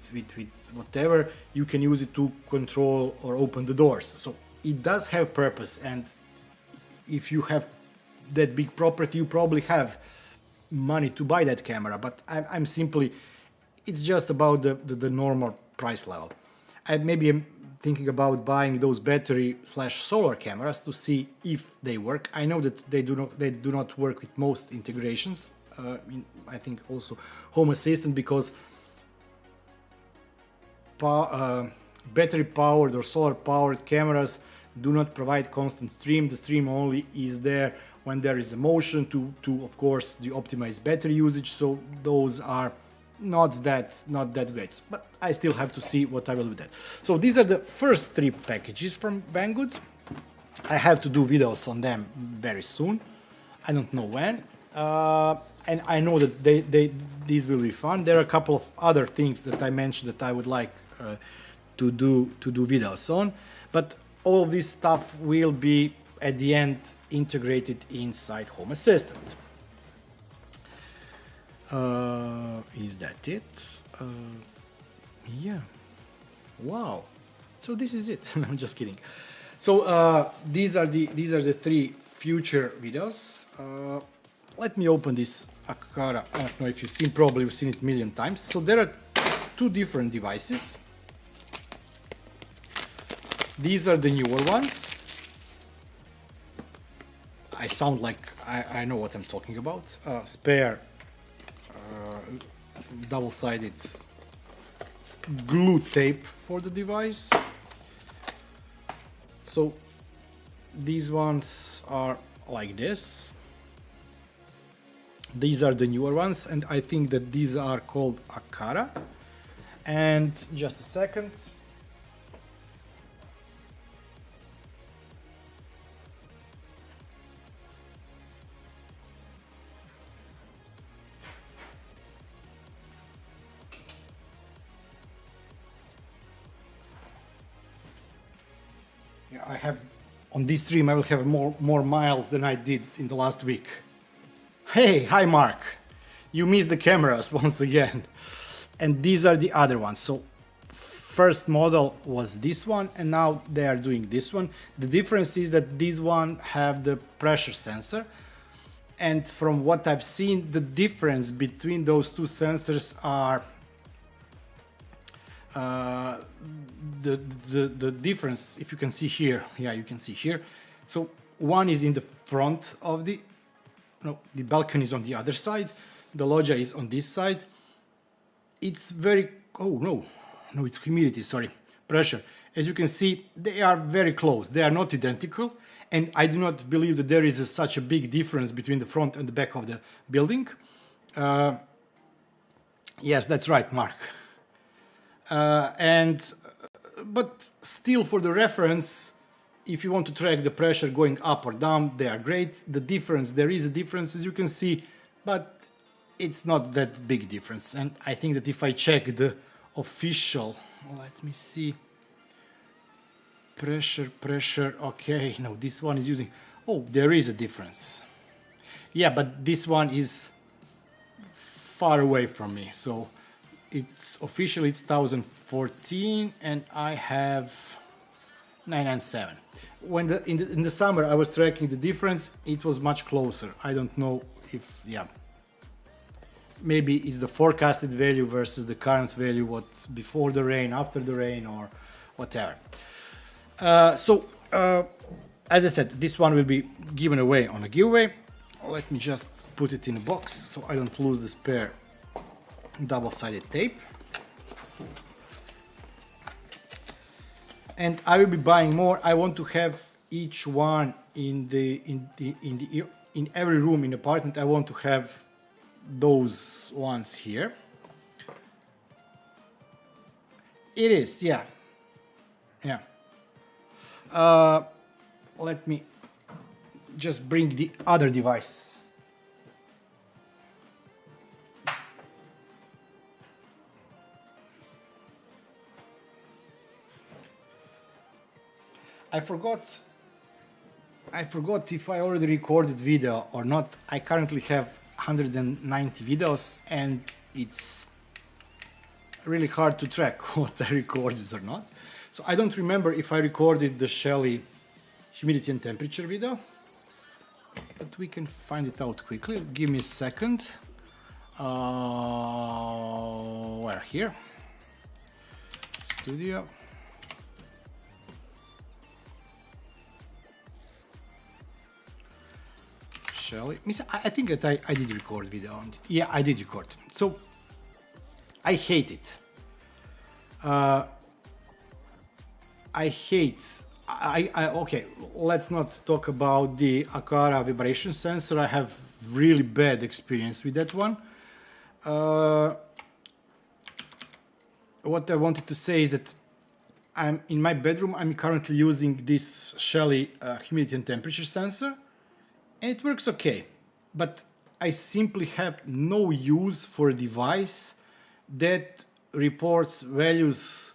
whatever, you can use it to control or open the doors. So it does have purpose, and if you have that big property, you probably have money to buy that camera. But I'm simply, it's just about the normal price level. I maybe am thinking about buying those battery/solar cameras to see if they work. I know that they do not work with most integrations. I think also Home Assistant, because battery powered or solar powered cameras do not provide constant stream. The stream only is there when there is a motion to of course the optimized battery usage. So those are not that great, but I still have to see what I will do with that. So these are the first 3 packages from Banggood. I have to do videos on them very soon. I don't know when, and I know that these will be fun. There are a couple of other things that I mentioned that I would like to do videos on, but all of this stuff will be at the end integrated inside Home Assistant. Is that it? Yeah. Wow. So this is it. I'm just kidding. So these are the 3 future videos. Let me open this Aqara. I don't know if you've seen. Probably you've seen it a million times. So there are 2 different devices. These are the newer ones. I sound like I know what I'm talking about. Spare double-sided glue tape for the device. So these ones are like this. These are the newer ones, and I think that these are called Aqara. And just a second. I have on this stream I will have more miles than I did in the last week. Hey, hi Mark. You missed the cameras once again. And these are the other ones. So first model was this one, and now they are doing this one. The difference is that these one have the pressure sensor. And from what I've seen, the difference between those 2 sensors are the difference, if you can see here, yeah, you can see here. So one is in the front of the balcony is on the other side, the loggia is on this side. It's very, oh no, it's humidity, sorry, pressure. As you can see, they are very close, they are not identical, and I do not believe that there is such a big difference between the front and the back of the building. Yes, that's right, Mark. But still, for the reference, if you want to track the pressure going up or down, they are great. The difference, there is a difference, as you can see, but it's not that big difference. And I think that if I check the official, let me see, pressure, okay, no, this one is using, oh, there is a difference. Yeah, but this one is far away from me, so officially it's 1014 and I have 997. When in the summer I was tracking the difference, it was much closer. I don't know if, yeah, maybe it's the forecasted value versus the current value, what's before the rain, after the rain, or whatever. As I said, this one will be given away on a giveaway. Let me just put it in a box so I don't lose the spare double-sided tape. And I will be buying more. I want to have each one in every room in the apartment. I want to have those ones here. It is, yeah. Let me just bring the other device. I forgot if I already recorded video or not. I currently have 190 videos and it's really hard to track what I recorded or not. So I don't remember if I recorded the Shelly humidity and temperature video, but we can find it out quickly. Give me a second. Where here? Studio. Shelly. I think that I did record video on it. Yeah, I did record. So I hate it. Okay, let's not talk about the Aqara vibration sensor. I have really bad experience with that one. What I wanted to say is that I'm in my bedroom. I'm currently using this Shelly humidity and temperature sensor, and it works okay. But I simply have no use for a device that reports values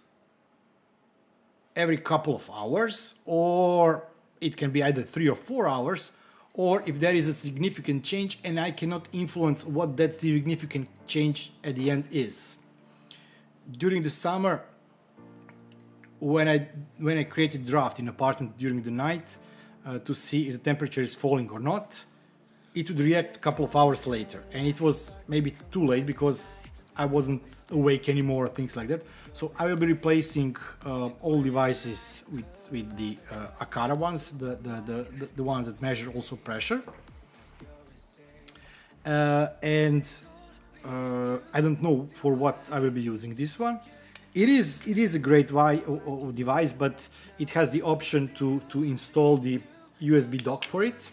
every couple of hours, or it can be either 3 or 4 hours, or if there is a significant change and I cannot influence what that significant change at the end is. During the summer, when I created draft in apartment during the night to see if the temperature is falling or not, it would react a couple of hours later, and it was maybe too late because I wasn't awake anymore, things like that. So I will be replacing all devices with the Aqara ones, the ones that measure also pressure. And I don't know for what I will be using this one. It is a great device, but it has the option to install the USB dock for it.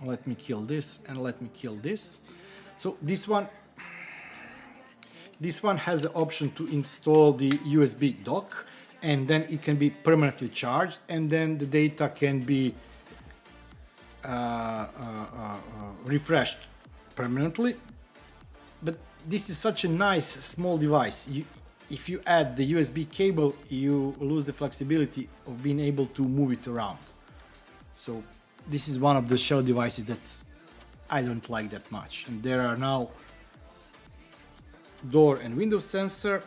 Let me kill this and let me kill this. So this one has the option to install the USB dock, and then it can be permanently charged, and then the data can be refreshed permanently. But this is such a nice small device. If you add the USB cable, you lose the flexibility of being able to move it around. So this is one of the Shell devices that I don't like that much. And there are now door and window sensor,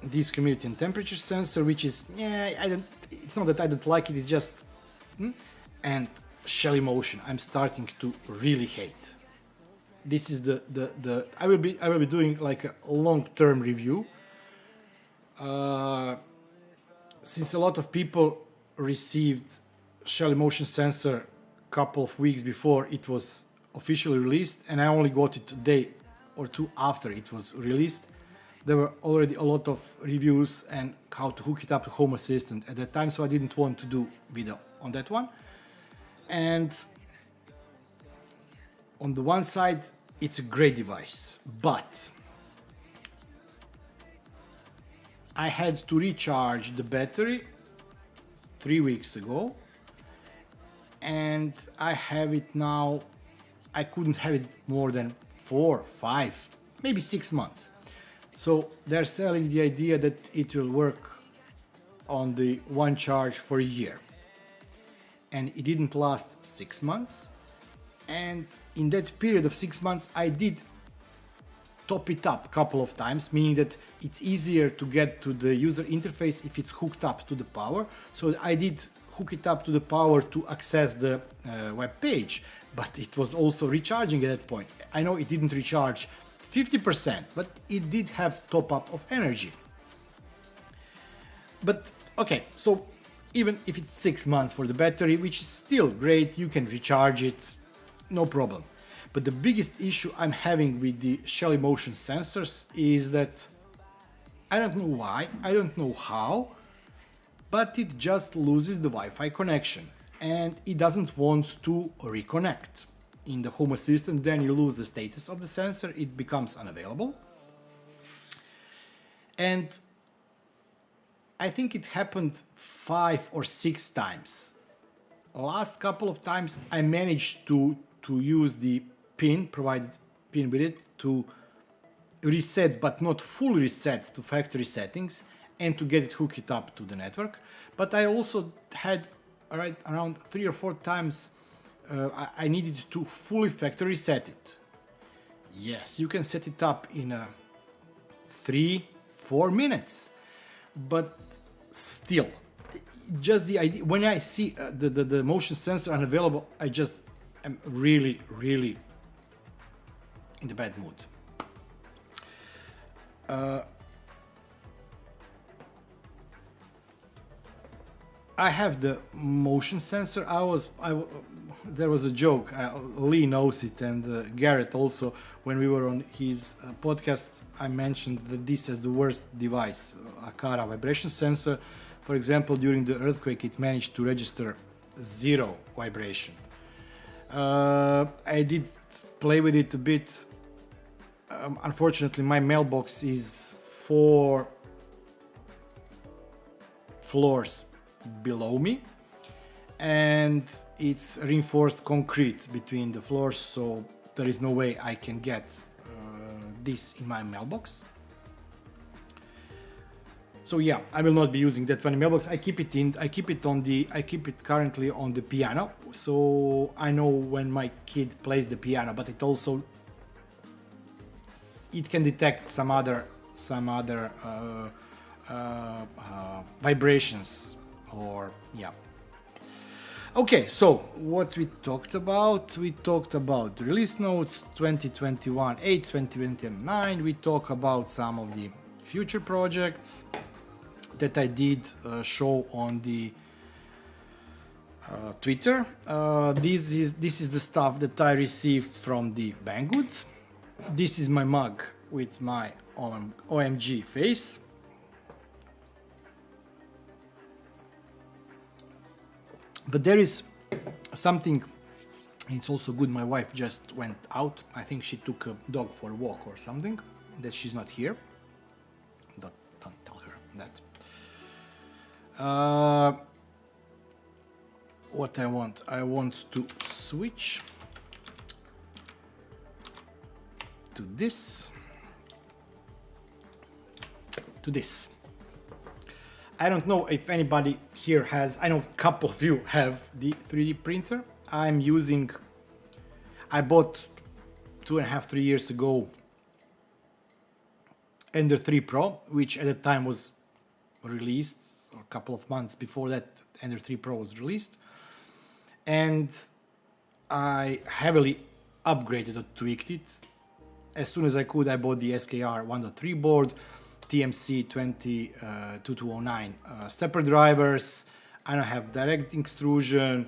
this humidity and temperature sensor, which is, it's not that I don't like it, it's just, and Shelly motion, I'm starting to really hate. This is I will be doing like a long-term review. Since a lot of people received Shelly motion sensor a couple of weeks before it was officially released, and I only got it a day or two after it was released, there were already a lot of reviews and how to hook it up to Home Assistant at that time, so I didn't want to do video on that one. And on the one side, it's a great device, but I had to recharge the battery 3 weeks ago, and I have it now. I couldn't have it more than 4, 5, maybe 6 months. So they're selling the idea that it will work on the one charge for a year. And it didn't last 6 months. And in that period of 6 months, I did top it up a couple of times, meaning that it's easier to get to the user interface if it's hooked up to the power. So I did hook it up to the power to access the web page, but it was also recharging at that point. I know it didn't recharge 50%, but it did have top up of energy. But okay, so even if it's 6 months for the battery, which is still great, you can recharge it, no problem. But the biggest issue I'm having with the Shelly motion sensors is that I don't know why, I don't know how, but it just loses the Wi-Fi connection and it doesn't want to reconnect. In the Home Assistant, then you lose the status of the sensor, it becomes unavailable. And I think it happened 5 or 6 times last couple of times I managed to use the provided pin with it to reset, but not full reset to factory settings, and to get it hooked up to the network. But I also had around 3 or 4 times I needed to fully factory reset it. Yes, you can set it up in 3-4 minutes, but still, just the idea, when I see the motion sensor unavailable, I just am really in the bad mood. I have the motion sensor. There was a joke. Lee knows it, and Garrett also. When we were on his podcast, I mentioned that this is the worst device, Aqara vibration sensor. For example, during the earthquake, it managed to register 0 vibration. I did play with it a bit. Unfortunately, my mailbox is 4 floors below me, and it's reinforced concrete between the floors, so there is no way I can get this in my mailbox. So yeah, I will not be using that one in mailbox. I keep it currently on the piano, so I know when my kid plays the piano, but it can detect some other vibrations, or yeah. Okay, so what we talked about release notes 2021 8, 2029. We talk about some of the future projects that I did show on the Twitter. This is the stuff that I received from the Banggood. This is my mug with my OMG face. But there is something, it's also good, my wife just went out. I think she took a dog for a walk or something, that she's not here. Don't tell her that. What I want to switch to this. I don't know if anybody here has, I know a couple of you have the 3D printer. I bought 2.5-3 years ago Ender 3 Pro, which at the time was released, or a couple of months before that Ender 3 Pro was released. And I heavily upgraded or tweaked it. As soon as I could, I bought the SKR 1.3 board, TMC 2209 stepper drivers. I now have direct extrusion,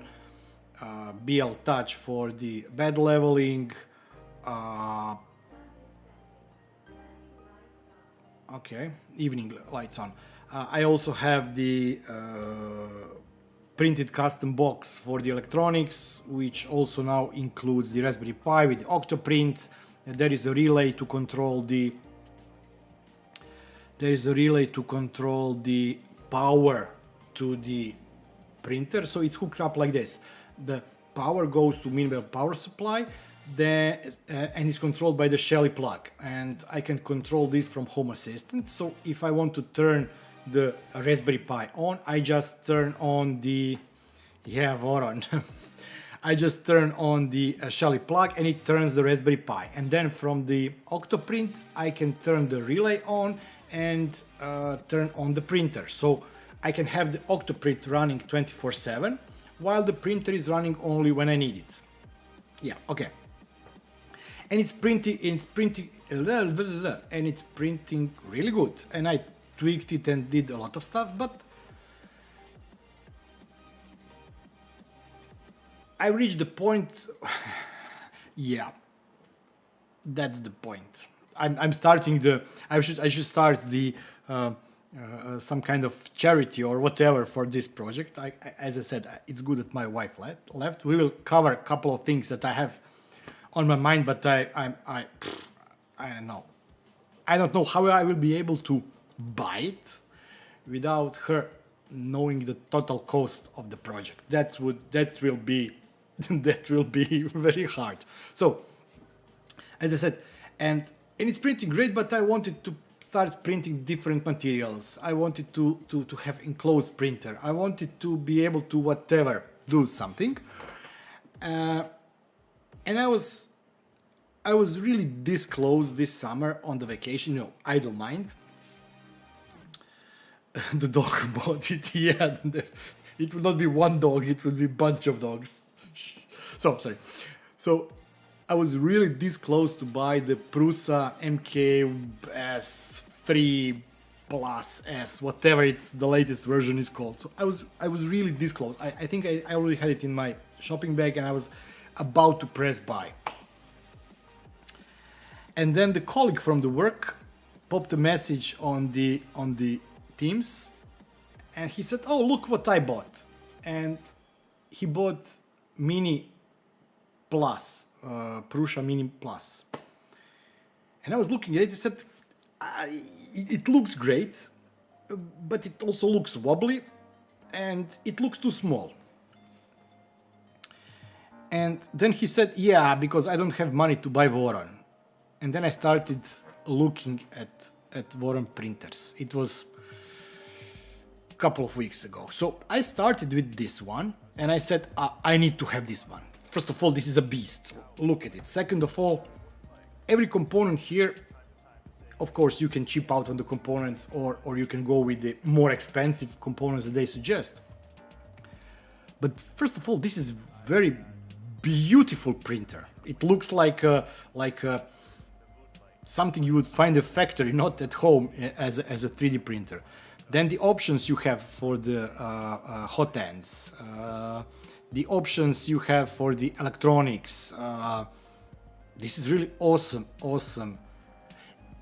BL touch for the bed leveling. Okay, evening lights on. I also have the printed custom box for the electronics, which also now includes the Raspberry Pi with the Octoprint. There is a relay to control the power to the printer. So it's hooked up like this. The power goes to minimal power supply, and is controlled by the Shelly plug. And I can control this from Home Assistant. So if I want to turn the Raspberry Pi on, I just turn on the Voron. I just turn on the Shelly plug and it turns the Raspberry Pi. And then from the Octoprint, I can turn the relay on and turn on the printer. So I can have the Octoprint running 24/7 while the printer is running only when I need it. Yeah, okay. And it's printing really good. And I tweaked it and did a lot of stuff, but I reached the point. Yeah, that's the point. I'm starting I should start the some kind of charity or whatever for this project. As I said, it's good that my wife left. We will cover a couple of things that I have on my mind, but I don't know. I don't know how I will be able to buy it without her knowing the total cost of the project. That will be that will be very hard. So, as I said, and it's printing great, but I wanted to start printing different materials. I wanted to have enclosed printer. I wanted to be able to whatever do something, and I was really this close this summer on the vacation. I don't mind. The dog bought it. Yeah, it would not be one dog. It would be a bunch of dogs. So sorry. So I was really this close to buy the Prusa MKS3 Plus S, whatever it's the latest version is called. So I was really this close. I think I already had it in my shopping bag and I was about to press buy. And then the colleague from the work popped a message on the Teams, and he said, "Oh, look what I bought!" And he bought Mini Plus, Prusa Mini Plus. And I was looking at it. He said, "It looks great, but it also looks wobbly, and it looks too small." And then he said, "Yeah, because I don't have money to buy Voron." And then I started looking at Voron printers. It was a couple of weeks ago. So I started with this one and I said, I need to have this one. First of all, this is a beast. Look at it. Second of all, every component here, of course, you can cheap out on the components or you can go with the more expensive components that they suggest. But first of all, this is very beautiful printer. It looks like something you would find a factory, not at home as a 3D printer. Then the options you have for the hot ends, the options you have for the electronics. This is really awesome.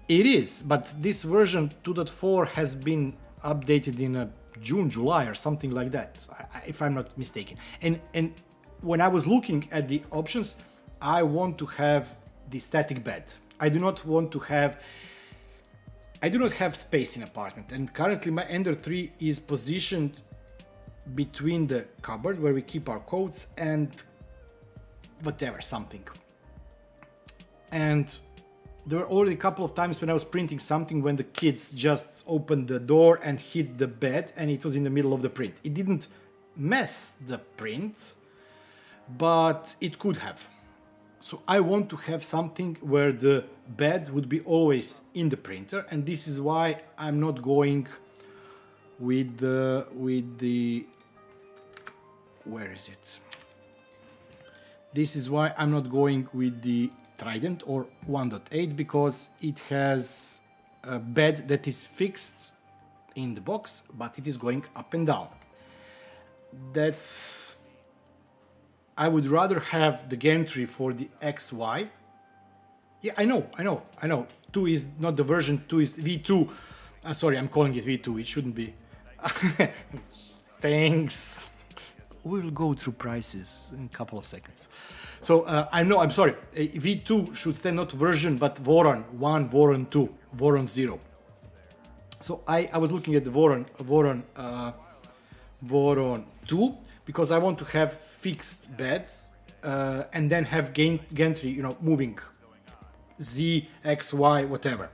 It is, but this version 2.4 has been updated in June, July or something like that, if I'm not mistaken. And when I was looking at the options, I want to have the static bed. I do not have space in apartment, and currently my Ender 3 is positioned between the cupboard where we keep our coats and whatever, something. And there were already a couple of times when I was printing something when the kids just opened the door and hit the bed and it was in the middle of the print. It didn't mess the print, but it could have. So I want to have something where the bed would be always in the printer, and this is why I'm not going with the where is it? This is why I'm not going with the Trident or 1.8, because it has a bed that is fixed in the box, but it is going up and down. I would rather have the gantry for the XY. Yeah, I know. 2 is not the version, 2 is V2. Sorry, I'm calling it V2, it shouldn't be. Thanks. We'll go through prices in a couple of seconds. So, I'm sorry. V2 should stand not version, but Voron 1, Voron 2, Voron 0. So I was looking at the Voron 2, because I want to have fixed beds and then have gantry, moving Z, X, Y, whatever.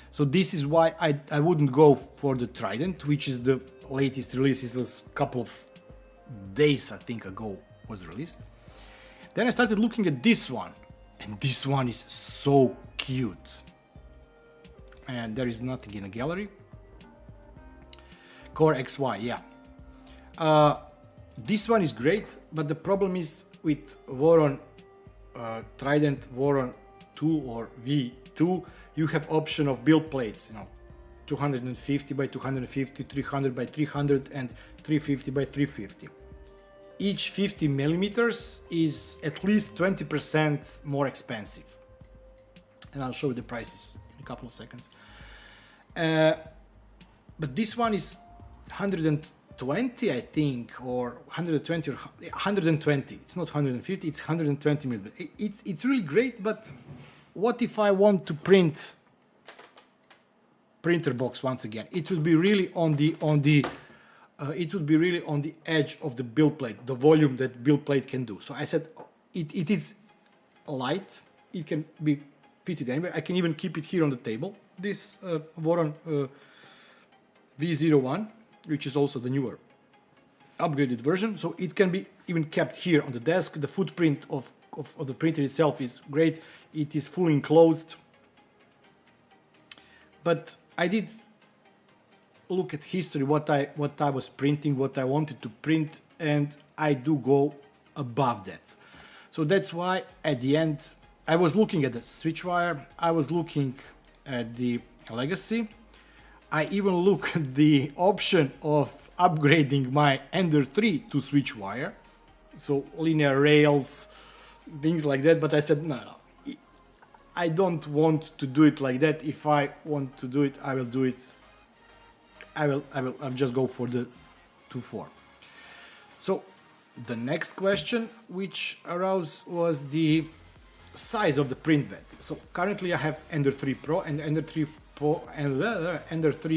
So this is why I wouldn't go for the Trident, which is the latest release. It was a couple of days, I think, ago was released. Then I started looking at this one, and this one is so cute. And there is nothing in the gallery. Core XY, yeah. This one is great, but the problem is with Voron Trident, Voron 2 or V2, you have option of build plates, 250 by 250, 300 by 300, and 350 by 350. Each 50 millimeters is at least 20% more expensive. And I'll show you the prices in a couple of seconds. But this one is 120, I think, or 120 or 120. It's not 150, it's 120 millimeters. It's really great, but what if I want to print printer box once again? It would be really on the it would be really on the edge of the build plate, the volume that build plate can do. So I said it is light, it can be fitted anywhere. I can even keep it here on the table. This Voron V01, which is also the newer upgraded version, so it can be even kept here on the desk. The footprint of the printer itself is great. It is fully enclosed. But I did look at history, what I was printing, what I wanted to print, and I do go above that. So that's why at the end I was looking at the switch wire, I was looking at the legacy, I even look at the option of upgrading my Ender 3 to switch wire, so linear rails, things like that, but I said no, I don't want to do it like that. If I want to do it, I will do it. I'll just go for the 2.4. So the next question which arose was the size of the print bed. So currently I have Ender 3 Pro, and Ender 3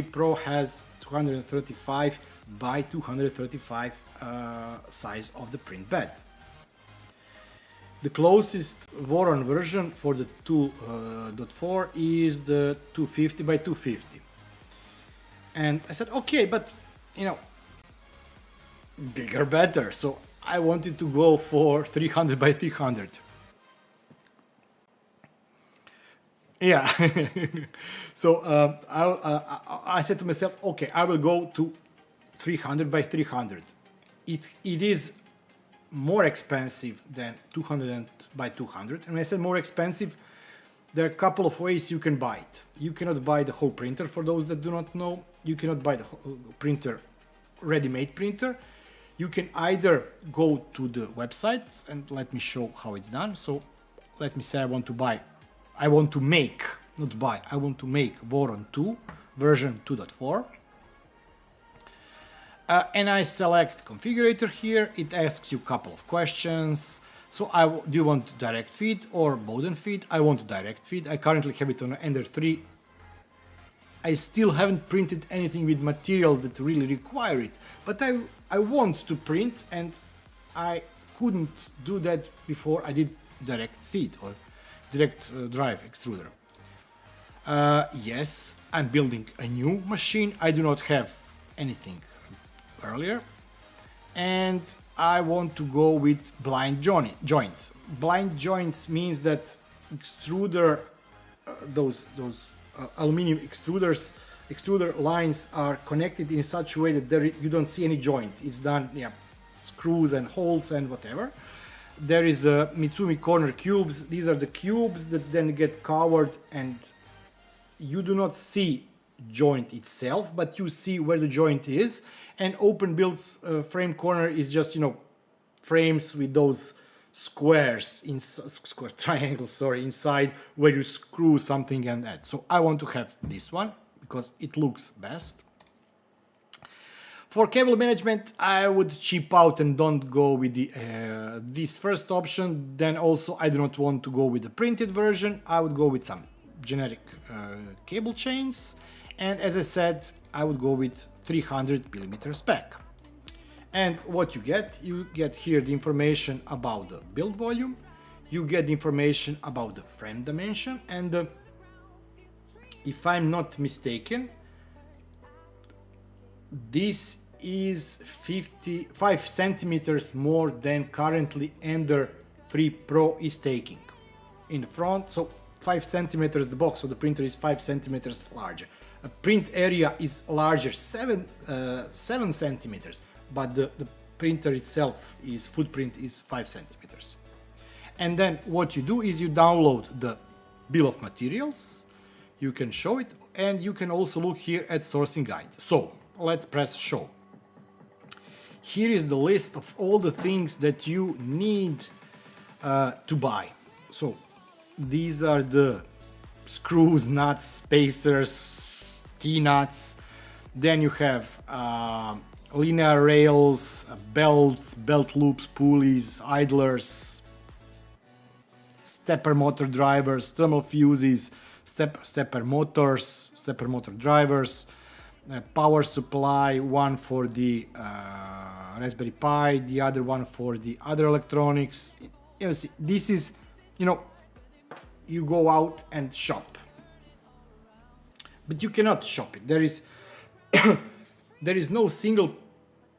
Pro has 235 by 235 size of the print bed. The closest Voron version for the 2.4 is the 250 by 250. And I said, okay, but you know, bigger better. So I wanted to go for 300 by 300. Yeah. So I said to myself, okay, I will go to 300 by 300. It is more expensive than 200 by 200. And when I said more expensive, there are a couple of ways you can buy it. You cannot buy the whole printer, for those that do not know. You cannot buy the whole printer, ready-made printer. You can either go to the website, and let me show how it's done. So let me say I want to make Voron 2 version 2.4. And I select configurator here. It asks you a couple of questions. So do you want direct feed or Bowden feed? I want direct feed. I currently have it on Ender 3. I still haven't printed anything with materials that really require it, but I want to print, and I couldn't do that before I did direct feed or direct drive extruder. Yes, I'm building a new machine. I do not have anything earlier, and I want to go with blind joints. Blind joints means that extruder, those aluminum extruder lines are connected in such a way that you don't see any joint. It's done, yeah, screws and holes and whatever. There is a Mitsumi corner cubes. These are the cubes that then get covered, and you do not see joint itself, but you see where the joint is. And open builds frame corner is just, you know, frames with those triangles inside where you screw something and that. So I want to have this one because it looks best. For cable management, I would cheap out and don't go with the this first option. Then also I do not want to go with the printed version. I would go with some generic cable chains. And as I said, I would go with 300mm spec. And what you get here the information about the build volume, you get the information about the frame dimension, and if I'm not mistaken, this is 5 centimeters more than currently Ender 3 Pro is taking in the front. So 5 centimeters, the box of the printer is 5 centimeters larger. A print area is larger, 7 centimeters, but the printer itself footprint is 5 centimeters. And then what you do is you download the bill of materials, you can show it, and you can also look here at sourcing guide. So let's press show. Here is the list of all the things that you need to buy. So these are the screws, nuts, spacers, T-nuts. Then you have linear rails, belts, belt loops, pulleys, idlers, stepper motor drivers, thermal fuses, stepper motor drivers. power supply, one for the Raspberry Pi, the other one for the other electronics. You know, see, this is, you know, you go out and shop, but you cannot shop it. There is there is no single.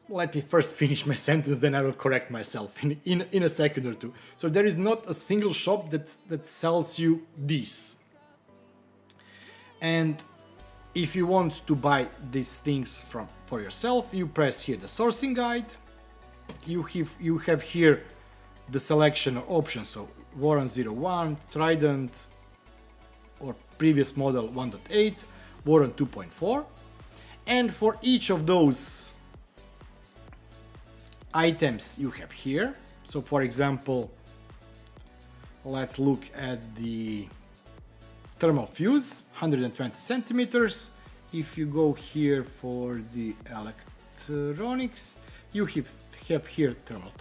Let me first finish my sentence, then I will correct myself in a second or two. So there is not a single shop that sells you this. And if you want to buy these things for yourself, you press here the sourcing guide. You have here the selection of options. So Voron 01, Trident, or previous model 1.8, Voron 2.4. And for each of those items you have here. So for example, let's look at the thermal fuse, 120 centimeters. If you go here for the electronics, you have here thermal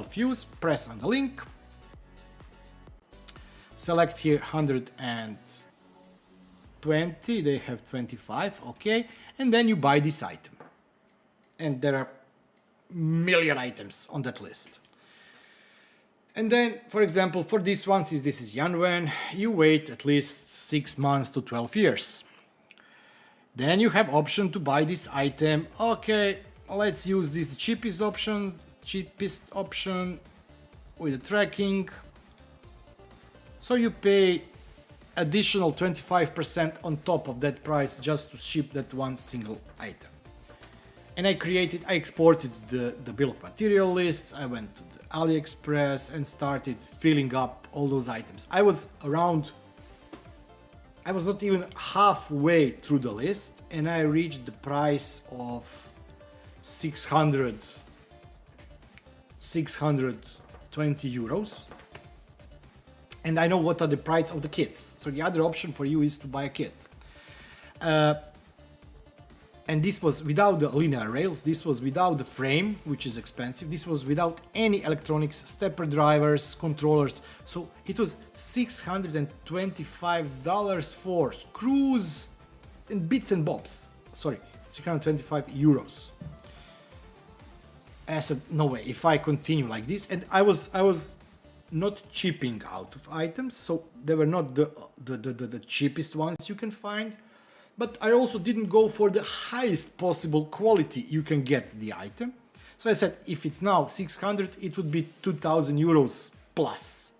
fuse, press on the link, select here 120, they have 25, okay, and then you buy this item. And there are million items on that list. And then, for example, for this one, since this is Yanwen, you wait at least 6 months to 12 years. Then you have option to buy this item. Okay, let's use this cheapest option with the tracking. So you pay additional 25% on top of that price just to ship that one single item. And I exported the bill of material lists. I went to the AliExpress and started filling up all those items. I was not even halfway through the list, and I reached the price of 620 euros. And I know what are the price of the kits. So the other option for you is to buy a kit. And this was without the linear rails, this was without the frame, which is expensive, this was without any electronics, stepper drivers, controllers. So it was $625 for screws and bits and bobs. Sorry, 625 euros. I said, no way, if I continue like this, and I was not chipping out of items, so they were not the cheapest ones you can find. But I also didn't go for the highest possible quality you can get the item. So I said, if it's now 600, it would be 2000 euros plus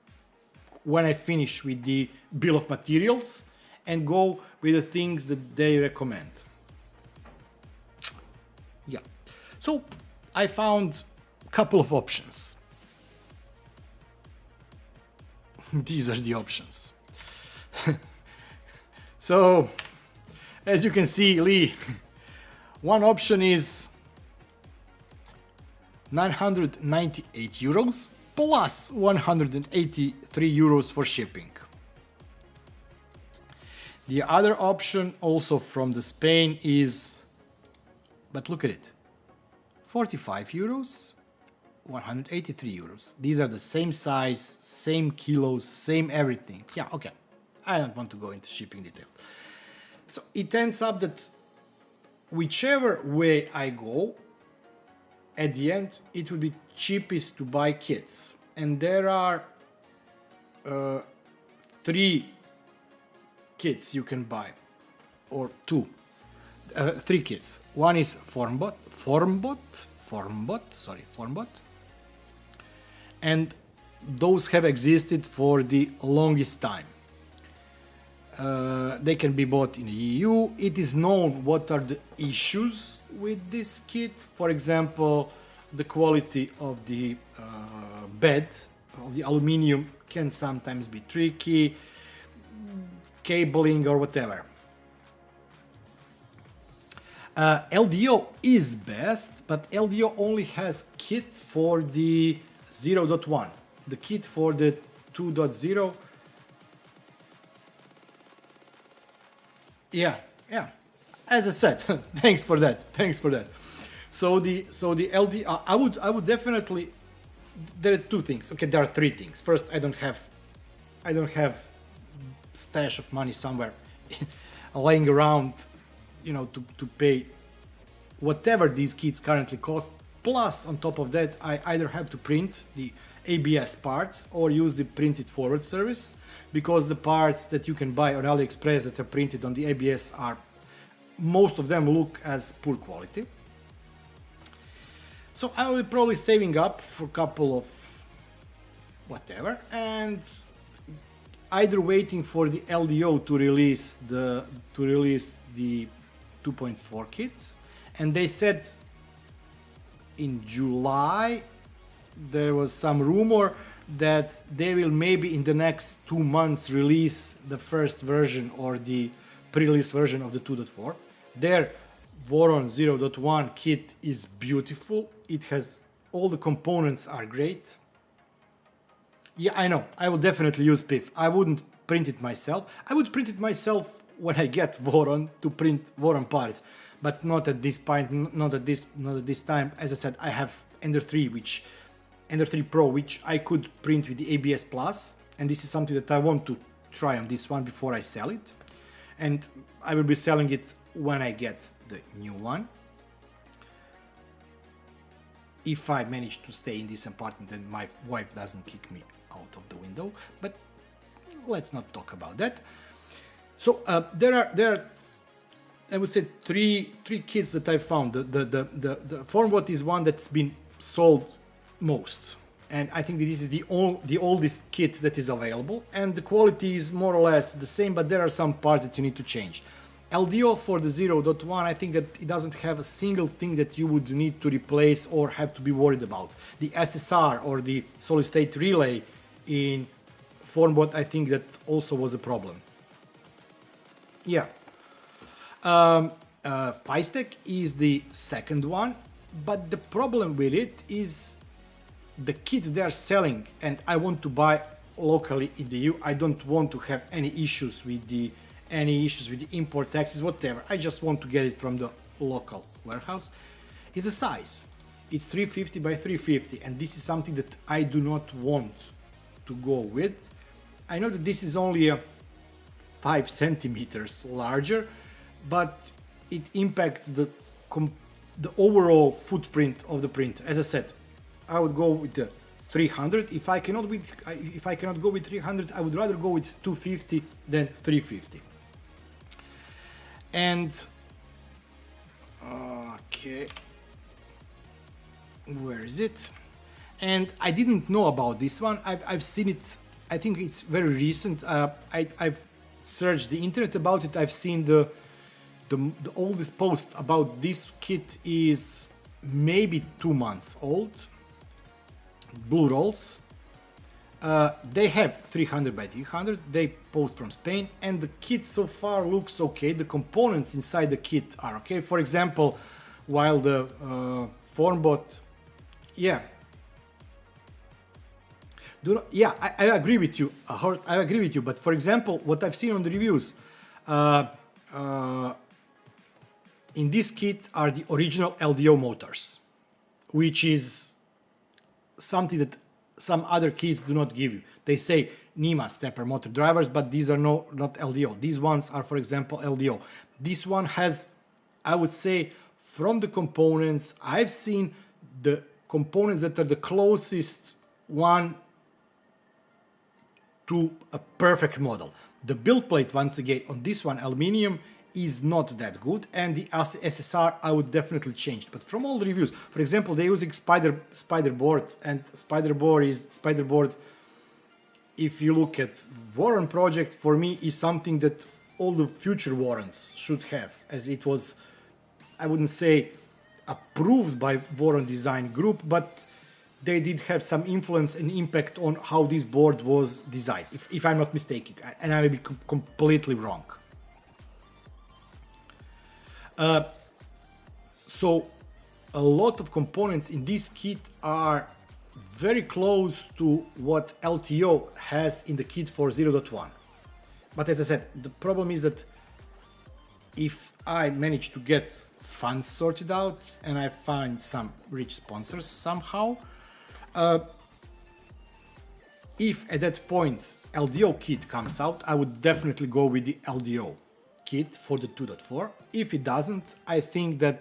when I finish with the bill of materials and go with the things that they recommend. Yeah. So I found a couple of options. These are the options. So, as you can see, Lee, one option is 998 euros plus 183 euros for shipping. The other option, also from the Spain, is, but look at it, 45 euros, 183 euros. These are the same size, same kilos, same everything. Yeah, okay. I don't want to go into shipping detail. So it ends up that whichever way I go, at the end, it will be cheapest to buy kits. And there are 3 kits you can buy, or 2. 3 kits. One is Formbot, and those have existed for the longest time. They can be bought in the EU. It is known what are the issues with this kit. For example, the quality of the bed of the aluminium can sometimes be tricky, cabling or whatever. LDO is best, but LDO only has kit for the 0.1. The kit for the 2.0. Yeah. As I said, thanks for that. So the LDO, I would definitely. There are 2 things. Okay, there are 3 things. First, I don't have stash of money somewhere laying around you know, to pay whatever these kits currently cost. Plus, on top of that, I either have to print the ABS parts or use the printed forward service, because the parts that you can buy on AliExpress that are printed on the ABS are, most of them look as poor quality. So I will be probably saving up for a couple of whatever, and either waiting for the LDO to release the 2.4 kit, and they said in July there was some rumor that they will maybe in the next 2 months release the first version or the pre-release version of the 2.4. Their Voron 0.1 kit is beautiful. It has all the components are great. Yeah, I know. I will definitely use PIF. I wouldn't print it myself. I would print it myself when I get Voron to print Voron parts, but not at this point. Not at this time. As I said, I have Ender 3 Pro, which I could print with the ABS Plus, and this is something that I want to try on this one before I sell it, and I will be selling it when I get the new one. If I manage to stay in this apartment and my wife doesn't kick me out of the window, but let's not talk about that. So there are I would say three kits that I found. The Formbot is one that's been sold most, and I think that this is the oldest kit that is available, and the quality is more or less the same, but there are some parts that you need to change. LDO for the 0.1, I think that it doesn't have a single thing that you would need to replace or have to be worried about. The SSR or the solid state relay in Formbot, I think that also was a problem. Yeah. FreeDeck is the second one, but the problem with it is the kits they are selling, and I want to buy locally in the EU. I don't want to have any issues with the import taxes, whatever. I just want to get it from the local warehouse. Is the size. It's 350 by 350, and this is something that I do not want to go with. I know that this is only a 5 centimeters larger, but it impacts the overall footprint of the printer. As I said, I would go with the 300. If I cannot go with 300, I would rather go with 250 than 350. And okay, where is it? And I didn't know about this one. I've seen it. I think it's very recent. I've searched the internet about it. I've seen the oldest post about this kit is maybe 2 months old. Blue Rolls. They have 300 by 300. They post from Spain, and the kit so far looks okay. The components inside the kit are okay. For example, while the Formbot, yeah. I agree with you, Horst. I agree with you. But for example, what I've seen on the reviews, in this kit are the original LDO motors, which is something that some other kits do not give you. They say NEMA stepper motor drivers, but these are not LDO. These ones are, for example, LDO. This one has, I would say, from the components, I've seen the components that are the closest one to a perfect model. The build plate, once again, on this one, aluminium, is not that good, and the SSR I would definitely change. But from all the reviews, for example, they're using spider board, and spider board, if you look at Voron project, for me is something that all the future Vorons should have, as it was, I wouldn't say approved by Voron Design Group, but they did have some influence and impact on how this board was designed, if I'm not mistaken, and I may be completely wrong. So a lot of components in this kit are very close to what LTO has in the kit for 0.1. But as I said, the problem is that if I manage to get funds sorted out and I find some rich sponsors somehow, if at that point LDO kit comes out, I would definitely go with the LDO kit for the 2.4. If it doesn't, I think that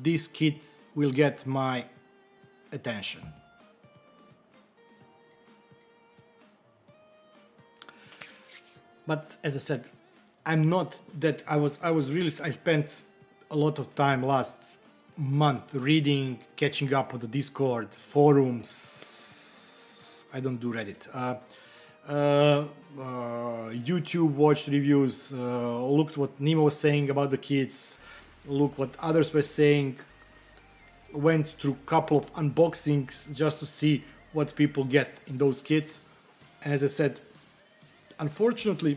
this kit will get my attention. But as I said, I'm not that I spent a lot of time last month reading, catching up on the Discord, forums. I don't do Reddit. YouTube, watched reviews, looked what Nemo was saying about the kits, looked what others were saying, went through a couple of unboxings just to see what people get in those kits. And as I said, unfortunately,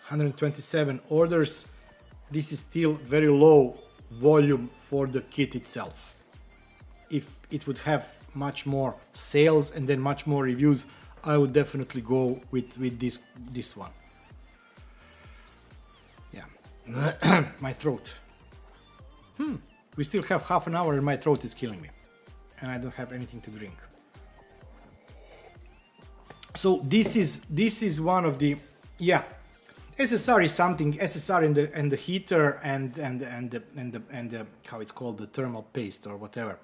127 orders, this is still very low volume for the kit itself. If it would have much more sales and then much more reviews, I would definitely go with this one. Yeah. My throat. We still have half an hour and my throat is killing me. And I don't have anything to drink. So this is one of the, yeah, SSR is something. SSR and the heater and the how it's called, the thermal paste or whatever.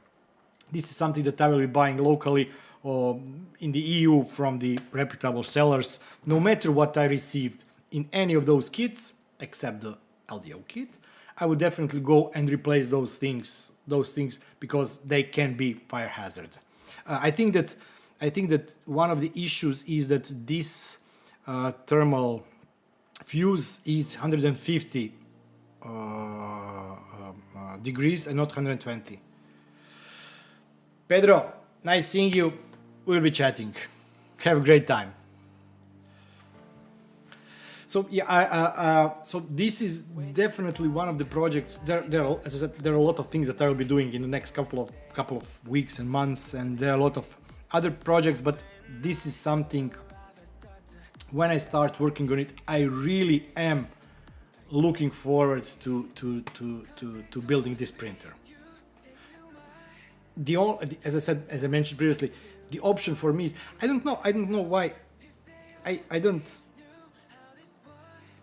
This is something that I will be buying locally or in the EU from the reputable sellers. No matter what I received in any of those kits, except the LDO kit, I would definitely go and replace those things because they can be fire hazard. I think that one of the issues is that this thermal fuse is 150 degrees and not 120. Pedro, nice seeing you. We'll be chatting. Have a great time. So yeah, so this is definitely one of the projects. There are, as I said, there are a lot of things that I will be doing in the next couple of weeks and months, and there are a lot of other projects. But this is something. When I start working on it, I really am looking forward to building this printer. As I said, as I mentioned previously, the option for me is I don't know why I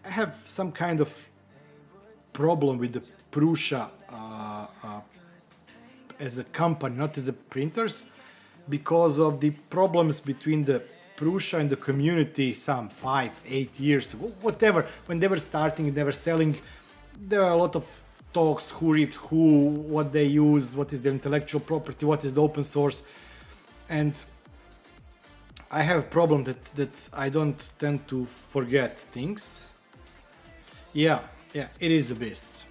have some kind of problem with the Prusa as a company, not as a printers, because of the problems between the Prusa and the community some 5-8 years ago, whatever, when they were starting, they were selling, there are a lot of talks, who ripped who, what they used, what is the intellectual property, what is the open source. And I have a problem that I don't tend to forget things. Yeah, it is a beast.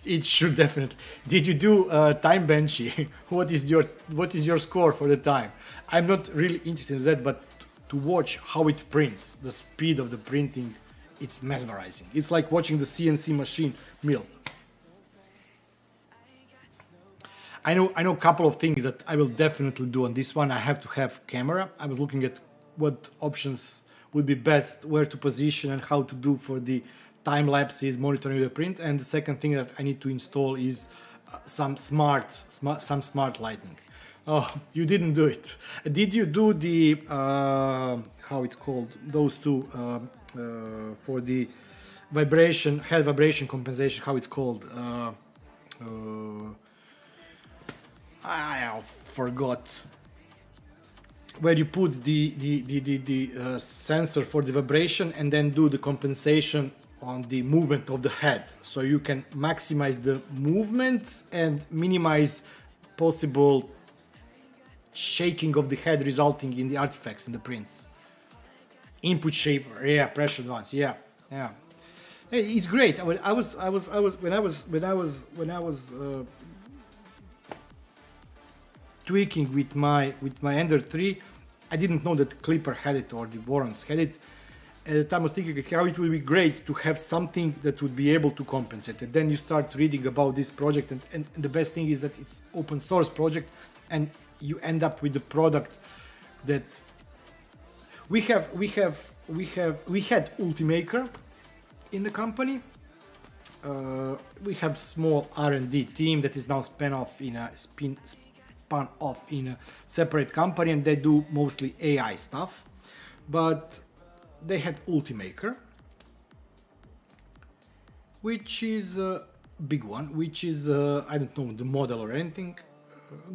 It should definitely. Did you do time benchy? What is your score for the time? I'm not really interested in that, but to watch how it prints, the speed of the printing, it's mesmerizing. It's like watching the CNC machine mill. I know a couple of things that I will definitely do on this one. I have to have camera. I was looking at what options would be best, where to position and how to do for the time lapses, monitoring the print. And the second thing that I need to install is some smart lighting. Oh, you didn't do it. Did you do the how it's called? Those two for the head vibration compensation. How it's called? I forgot. Where you put the sensor for the vibration and then do the compensation on the movement of the head, so you can maximize the movement and minimize possible shaking of the head resulting in the artifacts in the prints. Input shaper, yeah, pressure advance, yeah. It's great. When I was tweaking with my Ender 3, I didn't know that Clipper had it or the Vorons had it. At the time I was thinking how it would be great to have something that would be able to compensate. And then you start reading about this project, and the best thing is that it's open source project, and you end up with the product that we had Ultimaker in the company. We have small R&D team that is now spun off in a separate company, and they do mostly AI stuff. But they had Ultimaker, which is a big one, which is I don't know the model or anything.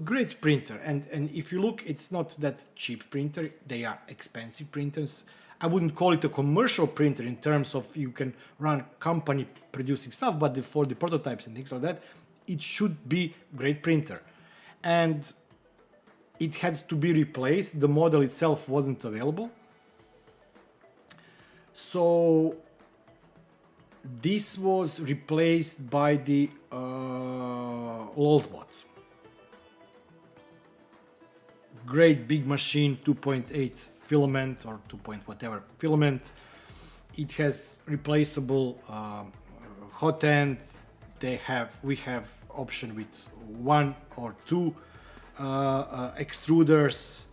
Great printer, and if you look, it's not that cheap printer. They are expensive printers. I wouldn't call it a commercial printer in terms of you can run company producing stuff, but for the prototypes and things like that, it should be great printer. And it had to be replaced. The model itself wasn't available. So this was replaced by the Lolsbot. Great big machine, 2.8 filament or 2 point whatever filament. It has replaceable hot end. We have option with 1 or 2 extruders.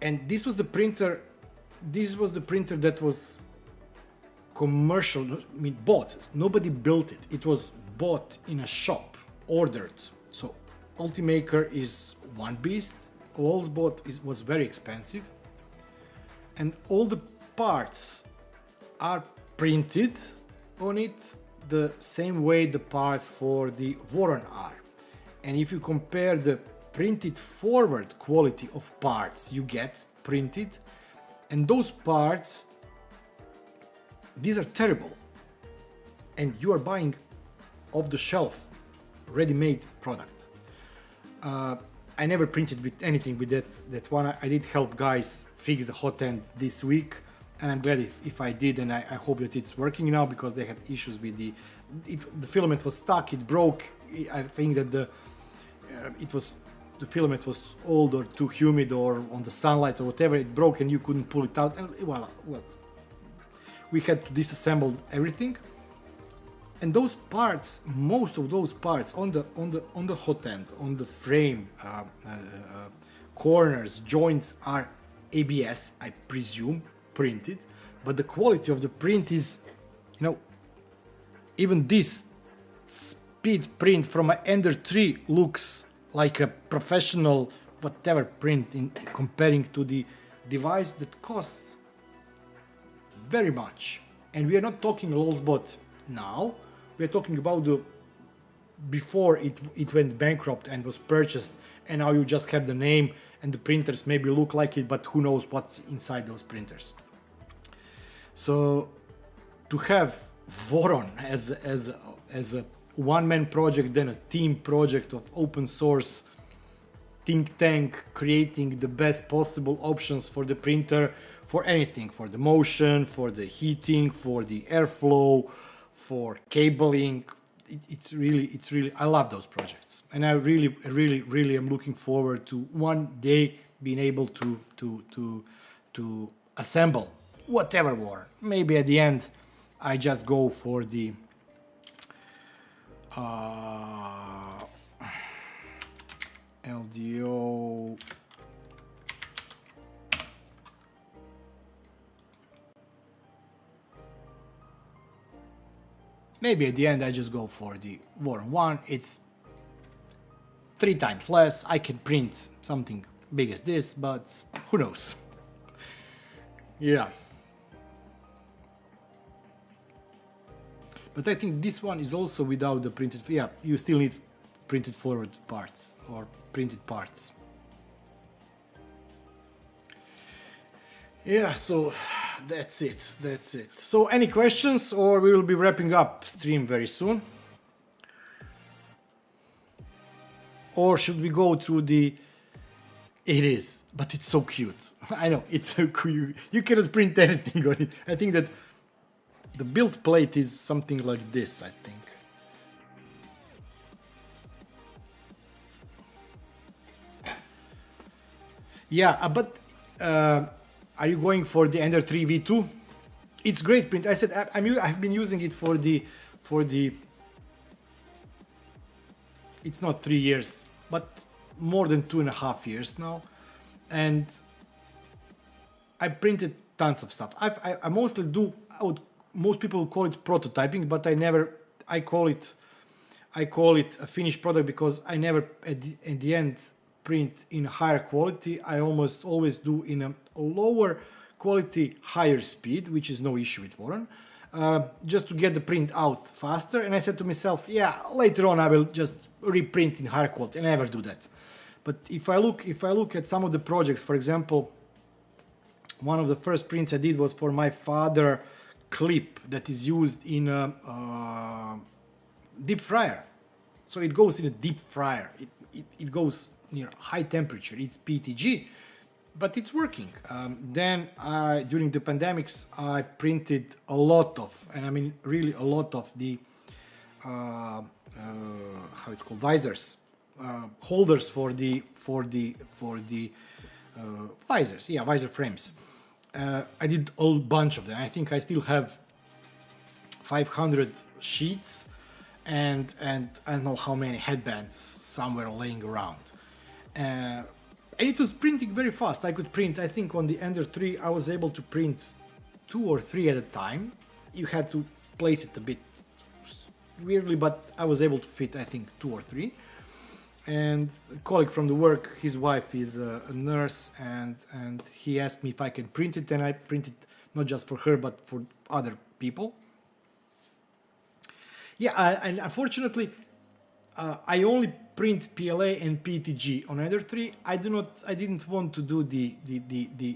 And this was the printer. This was the printer that was commercial. I mean, bought. Nobody built it. It was bought in a shop, ordered. So Ultimaker is one beast. Lolsbot was very expensive, and all the parts are printed on it the same way the parts for the Voron are. And if you compare the printed forward quality of parts you get printed and those parts, these are terrible, and you are buying off the shelf ready-made product. I never printed with anything with that one. I did help guys fix the hot end this week, and I'm glad if I did, and I hope that it's working now, because they had issues with the filament was stuck, it broke. I think that the filament was old or too humid or on the sunlight or whatever, it broke and you couldn't pull it out, and well, we had to disassemble everything. And those parts, most of those parts on the hot end, on the frame, corners, joints are ABS, I presume, printed, but the quality of the print is, even this speed print from an Ender 3 looks like a professional whatever print in comparing to the device that costs very much. And we are not talking Lolsbot now. We are talking about before it went bankrupt and was purchased, and now you just have the name and the printers maybe look like it, but who knows what's inside those printers. So to have Voron as a one-man project, then a team project of open source think tank, creating the best possible options for the printer, for anything, for the motion, for the heating, for the airflow, for cabling. It's really, I love those projects, and I really am looking forward to one day being able to assemble whatever Voron. Maybe at the end I just go for the LDO. Maybe at the end I just go for the Voron 1. It's 3 times less. I can print something big as this, but who knows? Yeah. But I think this one is also without the printed. Yeah, you still need printed forward parts or printed parts. Yeah, so that's it. So any questions, or we will be wrapping up stream very soon? Or should we go through the... It is, but it's so cute. I know, it's so cool. You cannot print anything on it. I think that the build plate is something like this, I think. Yeah, but are you going for the Ender 3 V2? It's great print. I said I've been using it for the. It's not 3 years, but more than 2.5 years now, and I printed tons of stuff. I mostly do. Most people call it prototyping, but I call it a finished product, because I never at the end print in higher quality. I almost always do in a lower quality, higher speed, which is no issue with Voron, just to get the print out faster. And I said to myself, yeah, later on I will just reprint in higher quality, and I never do that. But if I look at some of the projects, for example, one of the first prints I did was for my father clip that is used in a deep fryer. So it goes in a deep fryer. It goes near high temperature. It's PETG, but it's working. Then during the pandemics, I printed a lot of, and I mean really a lot of the how it's called, visors, holders for the visors. Yeah, visor frames. I did a bunch of them. I think I still have 500 sheets and I don't know how many headbands somewhere laying around. And it was printing very fast. I could print, I think on the Ender 3 I was able to print 2 or 3 at a time. You had to place it a bit weirdly, but I was able to fit, I think, 2 or 3. And a colleague from the work, his wife is a nurse, and he asked me if I can print it, and I printed not just for her but for other people. Yeah, and unfortunately, I only print PLA and PETG on Ender 3. I didn't want to do the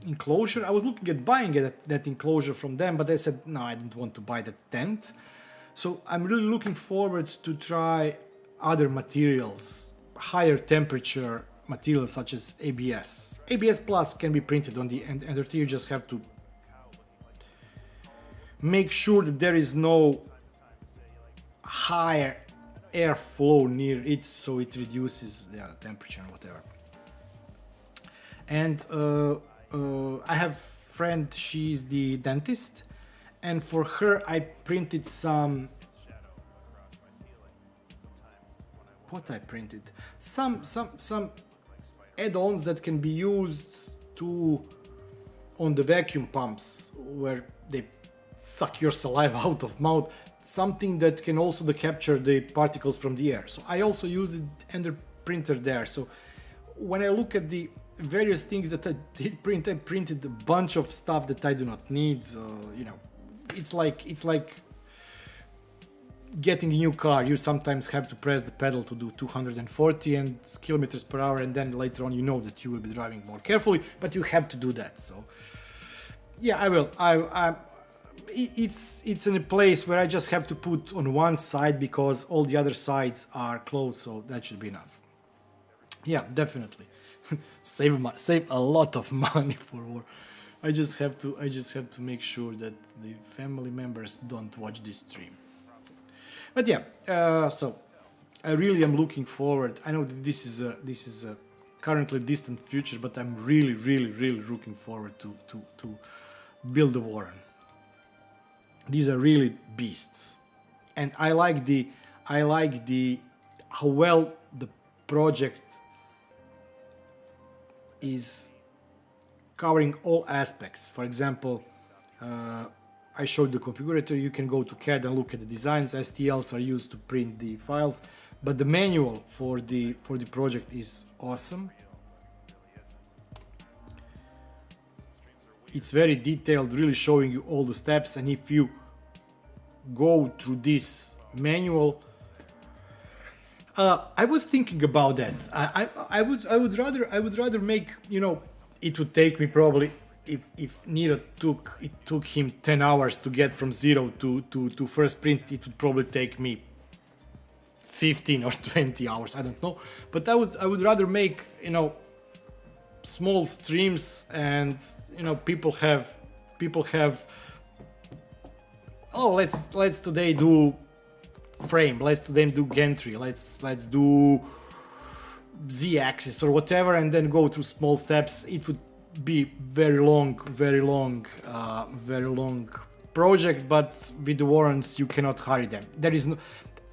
enclosure. I was looking at buying that enclosure from them, but I said no, I didn't want to buy that tent. So I'm really looking forward to try other materials, higher temperature materials such as ABS. ABS Plus can be printed on the Ender 3. You just have to make sure that there is no higher airflow near it, so it reduces the temperature and whatever. And I have a friend, she's the dentist, and for her I printed some. What I printed? Some add-ons that can be used on the vacuum pumps where they suck your saliva out of mouth. Something that can also capture the particles from the air. So I also used the Ender printer there. So when I look at the various things that I did print, I printed a bunch of stuff that I do not need. You know, it's like getting a new car. You sometimes have to press the pedal to do 240 kilometers per hour, and then later on you know that you will be driving more carefully, but you have to do that. So yeah, I will. It's in a place where I just have to put on one side because all the other sides are closed, so that should be enough. Yeah, definitely. save a lot of money for war. I just have to make sure that the family members don't watch this stream. But yeah, so I really am looking forward. I know that this is a currently distant future, but I'm really looking forward to build the Voron. These are really beasts, and I like how well the project is covering all aspects. For example, I showed the configurator. You can go to CAD and look at the designs. STLs are used to print the files, but the manual for the project is awesome. It's very detailed, really showing you all the steps. And if you go through this manual, I was thinking about that. I would rather make, you know, it would take me probably, if Nira took him 10 hours to get from 0 to first print, it would probably take me 15 or 20 hours. I don't know, but I would rather make, you know, small streams, and you know, people have oh, let's today do frame, let's today do gantry, let's do z-axis or whatever, and then go through small steps. It would be very long project, but with the Vorons you cannot hurry them. There is no,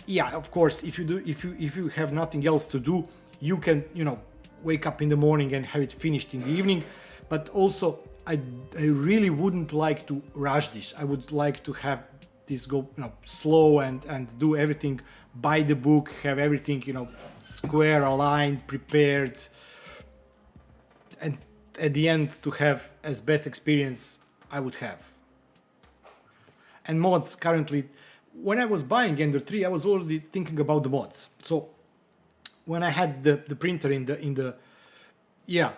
yeah, of course, if you have nothing else to do, you can, you know, wake up in the morning and have it finished in the evening. But also I really wouldn't like to rush this. I would like to have this go, you know, slow and do everything by the book, have everything, you know, square, aligned, prepared, and at the end to have as best experience I would have. And mods currently, when I was buying Ender 3, I was already thinking about the mods. So when I had the printer in the yeah,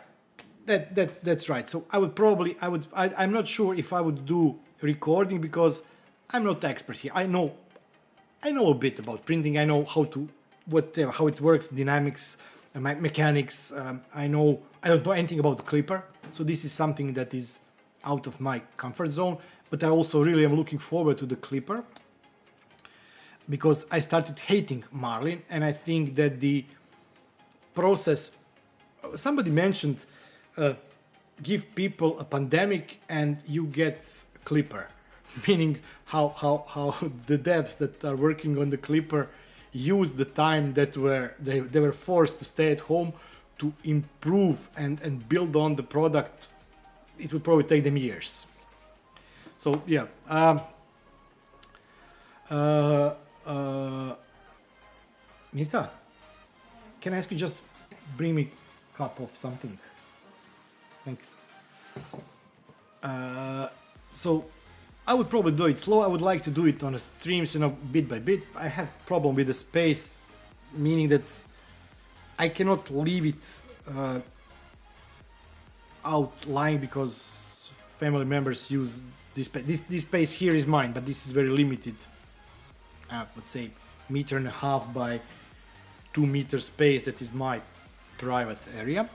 that's right. So I'm not sure if I would do recording because I'm not expert here. I know a bit about printing. I know how it works, dynamics, mechanics. I don't know anything about the clipper. So this is something that is out of my comfort zone. But I also really am looking forward to the clipper because I started hating Marlin, and I think that the process. Somebody mentioned, give people a pandemic and you get clipper, meaning how the devs that are working on the clipper use the time that they were forced to stay at home to improve and build on the product. It would probably take them years. So yeah, Nita, can I ask you just bring me a cup of something? Thanks. So I would probably do it slow. I would like to do it on a streams, bit by bit. I have problem with the space, meaning that I cannot leave it outlying because family members use this space. This space here is mine, but this is very limited. Let's say 1.5 meters by 2 meters space. That is my private area.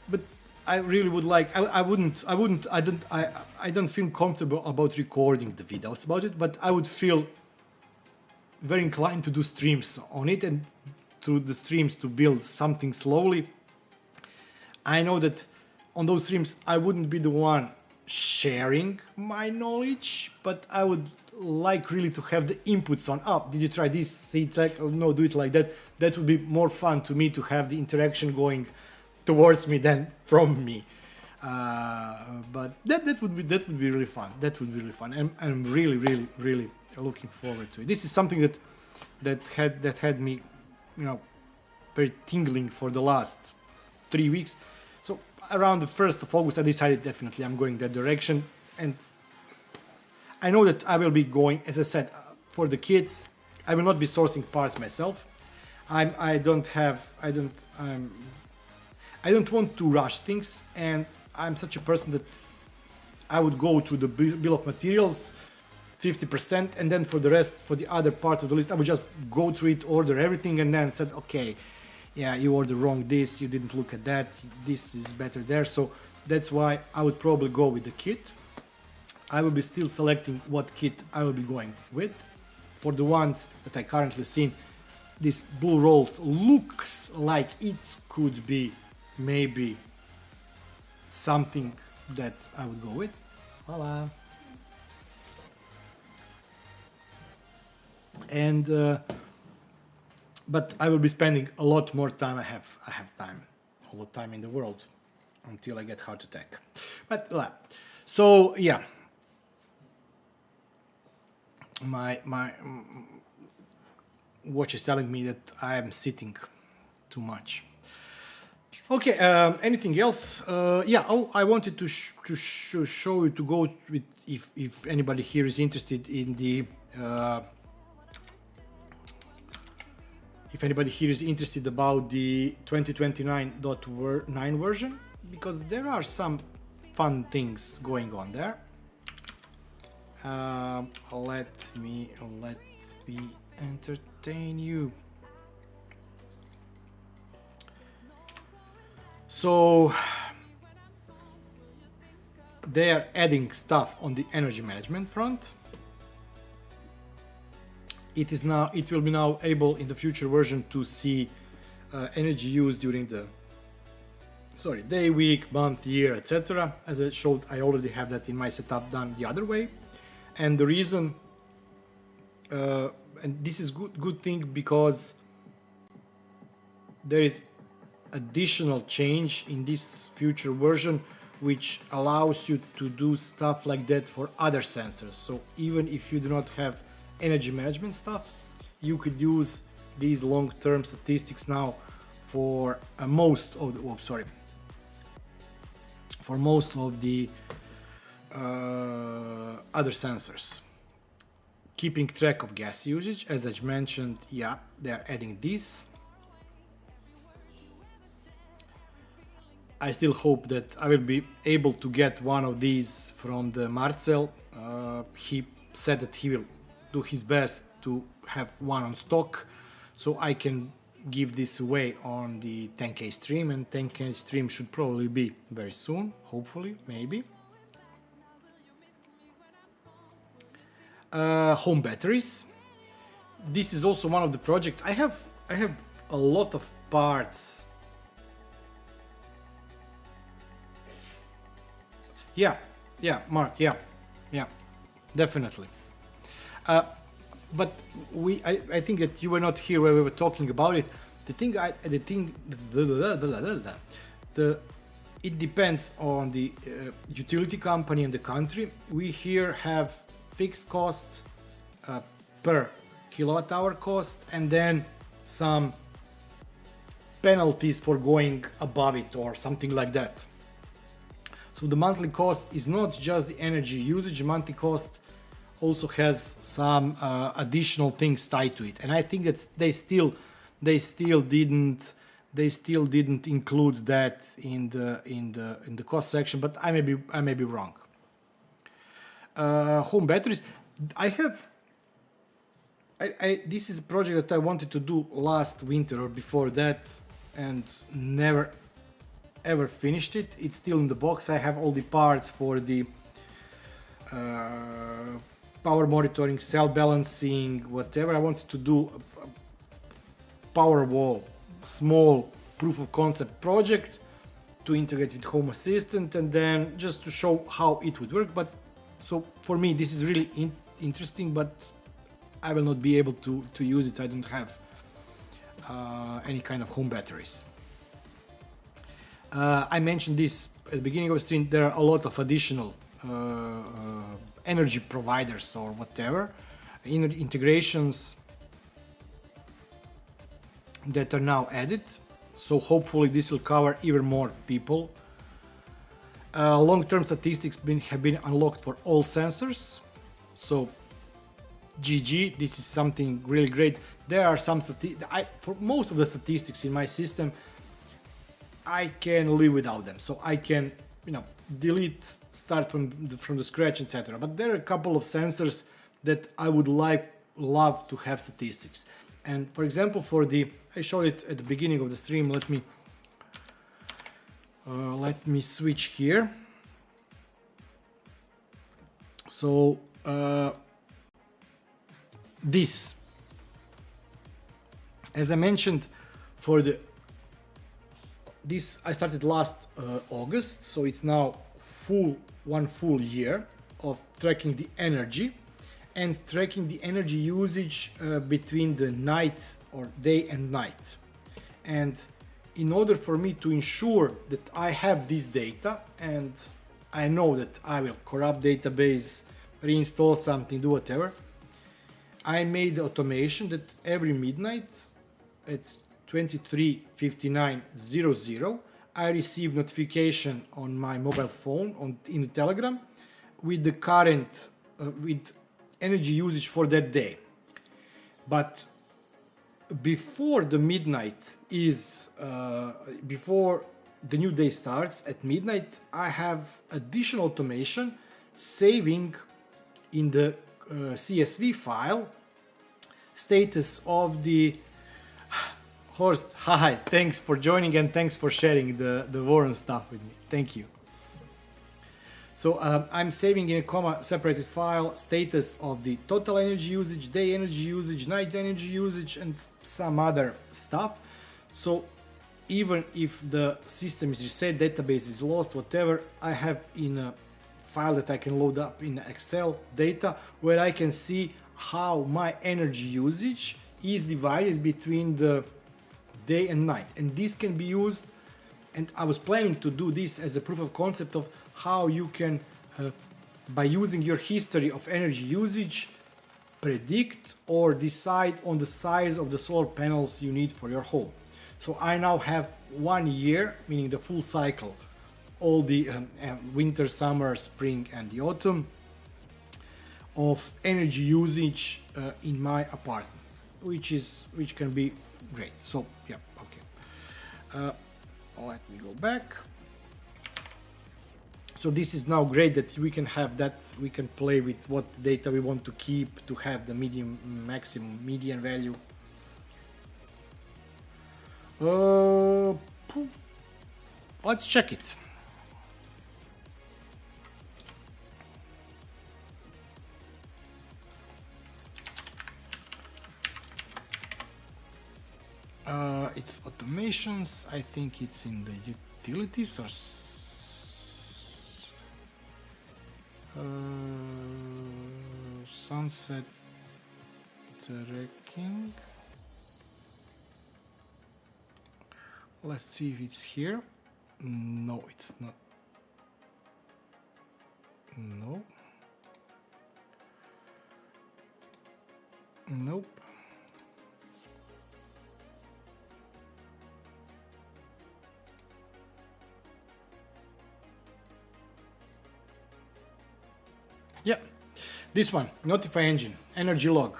But I really would like. I don't feel comfortable about recording the videos about it, but I would feel very inclined to do streams on it and through the streams to build something slowly. I know that on those streams I wouldn't be the one sharing my knowledge, but I would like really to have the inputs on, did you try this, see it like, oh, no, do it like that. That would be more fun to me to have the interaction going towards me than from me. But that would be really fun. That would be really fun. And I'm really looking forward to it. This is something that had me, very tingling for the last 3 weeks. So around the 1st of August, I decided definitely I'm going that direction. And I know that I will be going, as I said, for the kids. I will not be sourcing parts myself. I don't want to rush things, and I'm such a person that I would go to the bill of materials 50%, and then for the rest, for the other part of the list, I would just go through it, order everything, and then said, okay, yeah, you ordered wrong this, you didn't look at that, this is better there. So that's why I would probably go with the kit. I will be still selecting what kit I will be going with. For the ones that I currently seen, this blue rolls looks like it could be maybe something that I would go with. Voila. And but I will be spending a lot more time. I have time, all the time in the world, until I get heart attack. But so yeah, my watch is telling me that I am sitting too much. Okay, anything else? Yeah, I wanted to show you, to go with, if anybody here is interested in the if anybody here is interested about the 2029.9 version, because there are some fun things going on there. Let me entertain you. So they are adding stuff on the energy management front. It will be now able in the future version to see energy use during the day, week, month, year, etc. As I showed, I already have that in my setup done the other way. And the reason, and this is good thing, because there is additional change in this future version which allows you to do stuff like that for other sensors. So even if you do not have energy management stuff, you could use these long-term statistics now for most of the, for most of the other sensors. Keeping track of gas usage, as I mentioned, yeah, they are adding this. I still hope that I will be able to get one of these from the Marcel. He said that he will do his best to have one on stock, so I can give this away on the 10K stream, and 10K stream should probably be very soon, hopefully, maybe. Home batteries. This is also one of the projects. I have a lot of parts. Yeah, Mark, yeah, definitely. But I think that you were not here when we were talking about it. It depends on the utility company and the country. We here have fixed cost per kilowatt hour cost, and then some penalties for going above it or something like that. So the monthly cost is not just the energy usage. Monthly cost also has some additional things tied to it, and I think that they still didn't include that in the cost section, but I may be wrong. Home batteries. This is a project that I wanted to do last winter or before that, and never ever finished it. It's still in the box. I have all the parts for the power monitoring, cell balancing, whatever. I wanted to do a power wall, small proof of concept project to integrate with Home Assistant, and then just to show how it would work. But so for me, this is really interesting, but I will not be able to use it. I don't have any kind of home batteries. I mentioned this at the beginning of the stream. There are a lot of additional energy providers or whatever integrations that are now added. So hopefully this will cover even more people. Long-term statistics have been unlocked for all sensors. So GG, this is something really great. There are some for most of the statistics in my system, I can live without them. So I can, delete, start from the scratch, etc. But there are a couple of sensors that I would love to have statistics. And for example, I showed it at the beginning of the stream. Let me switch here. So this, as I mentioned, this I started last August, so it's now one full year of tracking the energy and tracking the energy usage between the night or day and night. And in order for me to ensure that I have this data, and I know that I will corrupt database, reinstall something, do whatever, I made automation that every midnight at 23:59:00 I receive notification on my mobile phone in the Telegram with the current with energy usage for that day. But before the midnight before the new day starts at midnight, I have additional automation saving in the CSV file status of the Horst. Hi, thanks for joining and thanks for sharing the Voron stuff with me. Thank you. So I'm saving in a comma separated file status of the total energy usage, day energy usage, night energy usage, and some other stuff. So even if the system is reset, database is lost, whatever, I have in a file that I can load up in Excel data where I can see how my energy usage is divided between the day and night. And this can be used, and I was planning to do this as a proof of concept of how you can, by using your history of energy usage, predict or decide on the size of the solar panels you need for your home. So I now have 1 year, meaning the full cycle all the winter, summer, spring, and the autumn of energy usage in my apartment, which can be great. So yeah, okay. Let me go back. So this is now great that we can have that, we can play with what data we want to keep to have the maximum median value. Let's check it. It's automations. I think it's in the utilities or sunset tracking. Let's see if it's here. No, it's not. No. Nope. Yeah, this one, Notify engine, energy log.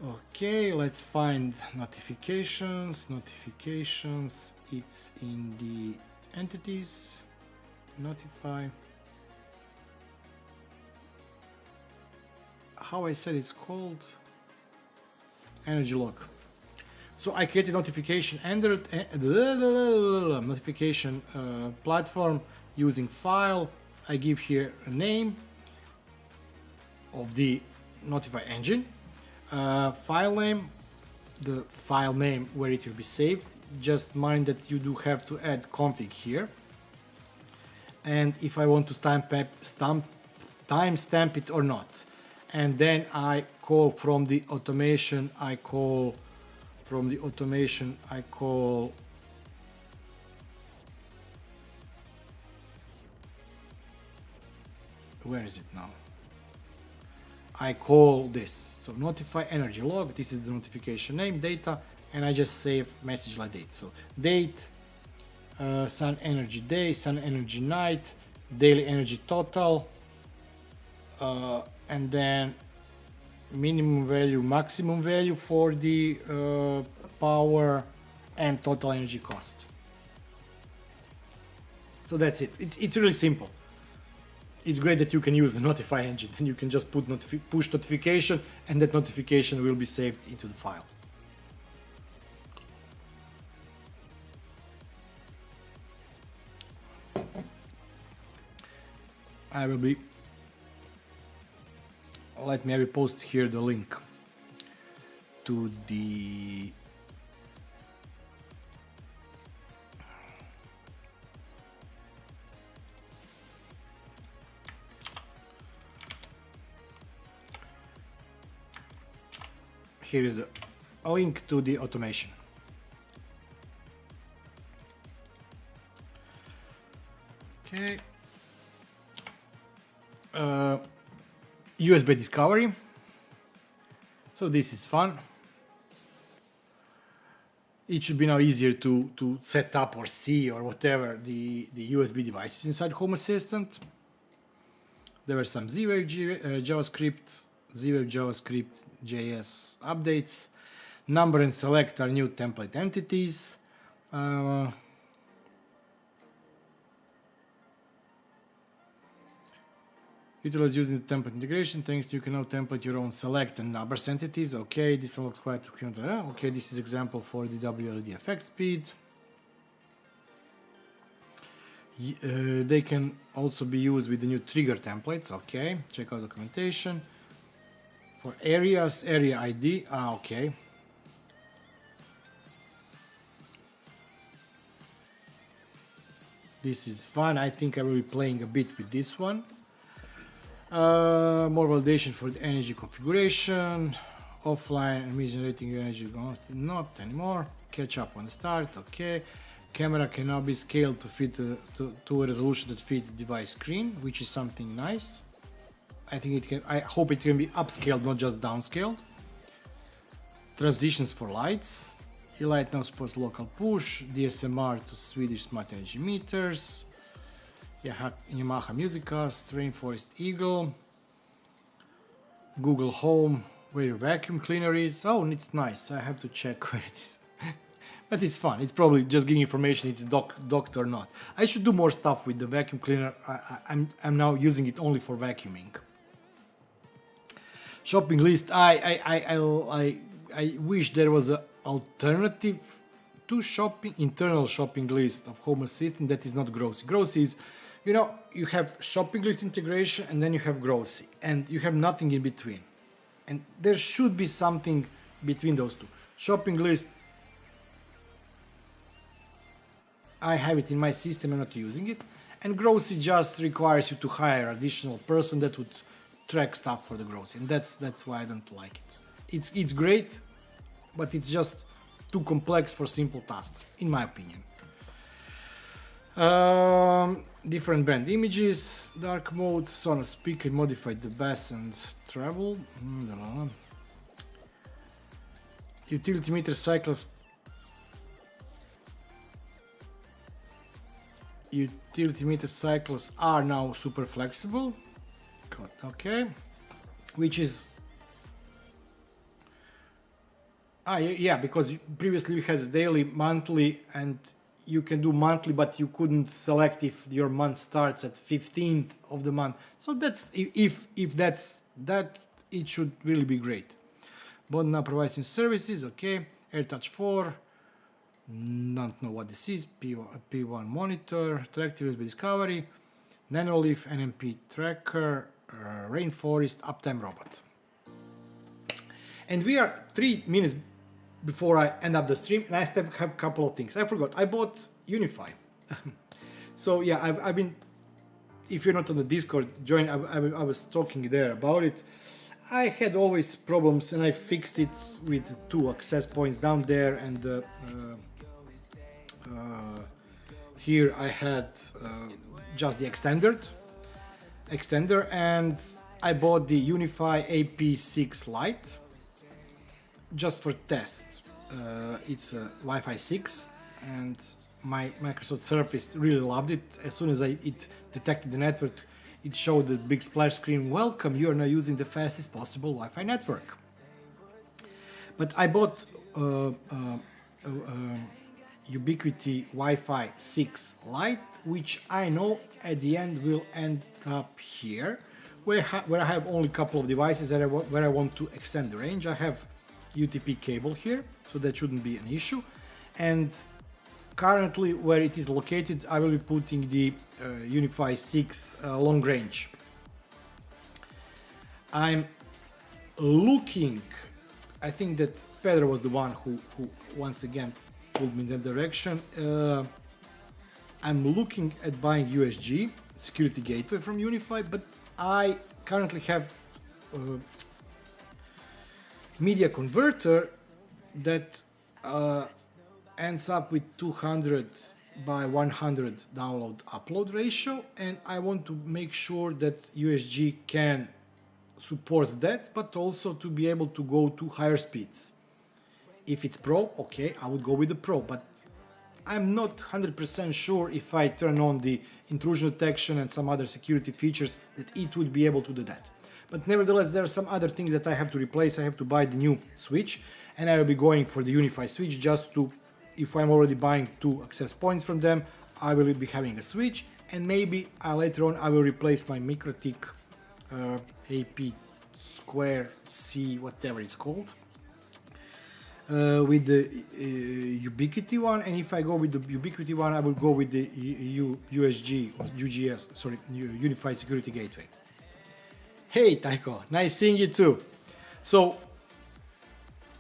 Okay, let's find notifications. Notifications, it's in the entities, notify. How I said it's called? Energy log. So I created notification notification platform using file. I give here a name of the Notify engine, file name, the file name where it will be saved. Just mind that you do have to add config here. And if I want to timestamp it or not. And then I call from the automation, where is it now? I call this. So notify energy log. This is the notification name, data, and I just save message like date. So date, sun energy day, sun energy night, daily energy total, and then minimum value, maximum value for the power, and total energy cost. So that's it. It's really simple. It's great that you can use the Notify engine, and you can just put push notification, and that notification will be saved into the file. Let me post here the link to the here is a link to the automation. Okay. USB discovery. So this is fun. It should be now easier to set up or see or whatever the USB devices inside Home Assistant. There were some Z-Wave JavaScript, Z-Wave JavaScript JS updates. Number and select are new template entities. Utilize using the template integration. Thanks, you can now template your own select and numbers entities. Okay, this looks quite okay. This is example for the WLED effect speed. They can also be used with the new trigger templates. Okay, check out documentation. For areas, area ID. Okay. This is fun. I think I will be playing a bit with this one. More validation for the energy configuration. Offline and generating your energy. Not anymore. Catch up on the start. Okay. Camera can now be scaled to fit to a resolution that fits the device screen, which is something nice. I think it can. I hope it can be upscaled, not just downscaled. Transitions for lights. Lite now supports local push, DSMR to Swedish smart energy meters, Yamaha Musicast, Rainforest Eagle, Google Home, where your vacuum cleaner is. Oh, it's nice. I have to check where it is. But it's fun. It's probably just giving information it's docked or not. I should do more stuff with the vacuum cleaner. I'm now using it only for vacuuming. Shopping list. I wish there was an alternative to internal shopping list of Home Assistant that is not Grocery. Grocery is, you know, you have shopping list integration and then you have Grocery, and you have nothing in between. And there should be something between those two. Shopping list, I have it in my system, I'm not using it. And Grocery just requires you to hire an additional person that would track stuff for the Grocery. And that's why I don't like it. It's great, but it's just too complex for simple tasks, in my opinion. Different brand images, dark mode, Sonos speaker, modified the bass and treble. Utility meter cycles. Utility meter cycles are now super flexible. Okay, which is yeah, because previously we had daily, monthly, and you can do monthly, but you couldn't select if your month starts at 15th of the month. So that's if that's that, it should really be great. Bond now provides some services. Okay, AirTouch 4. Don't know what this is. P1 monitor, interactive USB discovery, Nanolift, NMP tracker, Rainforest, Uptime robot. And we are 3 minutes before I end up the stream, and I still have a couple of things. I forgot. I bought UniFi. So yeah, I've been. If you're not on the Discord, join. I was talking there about it. I had always problems, and I fixed it with 2 access points down there, and here I had just the extender, and I bought the UniFi AP6 Lite just for test. It's a Wi-Fi 6, and my Microsoft Surface really loved it. As soon as it detected the network, it showed the big splash screen, welcome, you are now using the fastest possible Wi-Fi network. But I bought Ubiquity Wi-Fi 6 Lite, which I know at the end will end up here, where I have only a couple of devices where I want to extend the range. I have UTP cable here, so that shouldn't be an issue. And currently where it is located, I will be putting the UniFi 6 long range. I'm looking, I think that Pedro was the one who once again pulled me in that direction. I'm looking at buying USG security gateway from UniFi, but I currently have media converter that ends up with 200 by 100 download upload ratio, and I want to make sure that USG can support that, but also to be able to go to higher speeds. If it's Pro, okay, I would go with the Pro, but I'm not 100% sure if I turn on the intrusion detection and some other security features that it would be able to do that. But nevertheless, there are some other things that I have to replace. I have to buy the new switch, and I will be going for the UniFi switch just to, if I'm already buying 2 access points from them, I will be having a switch, and maybe later on I will replace my MikroTik AP Square C, whatever it's called, with the Ubiquity one. And if I go with the Ubiquity one, I will go with the USG or UGS, sorry, Unified Security Gateway. Hey Taiko, nice seeing you too. So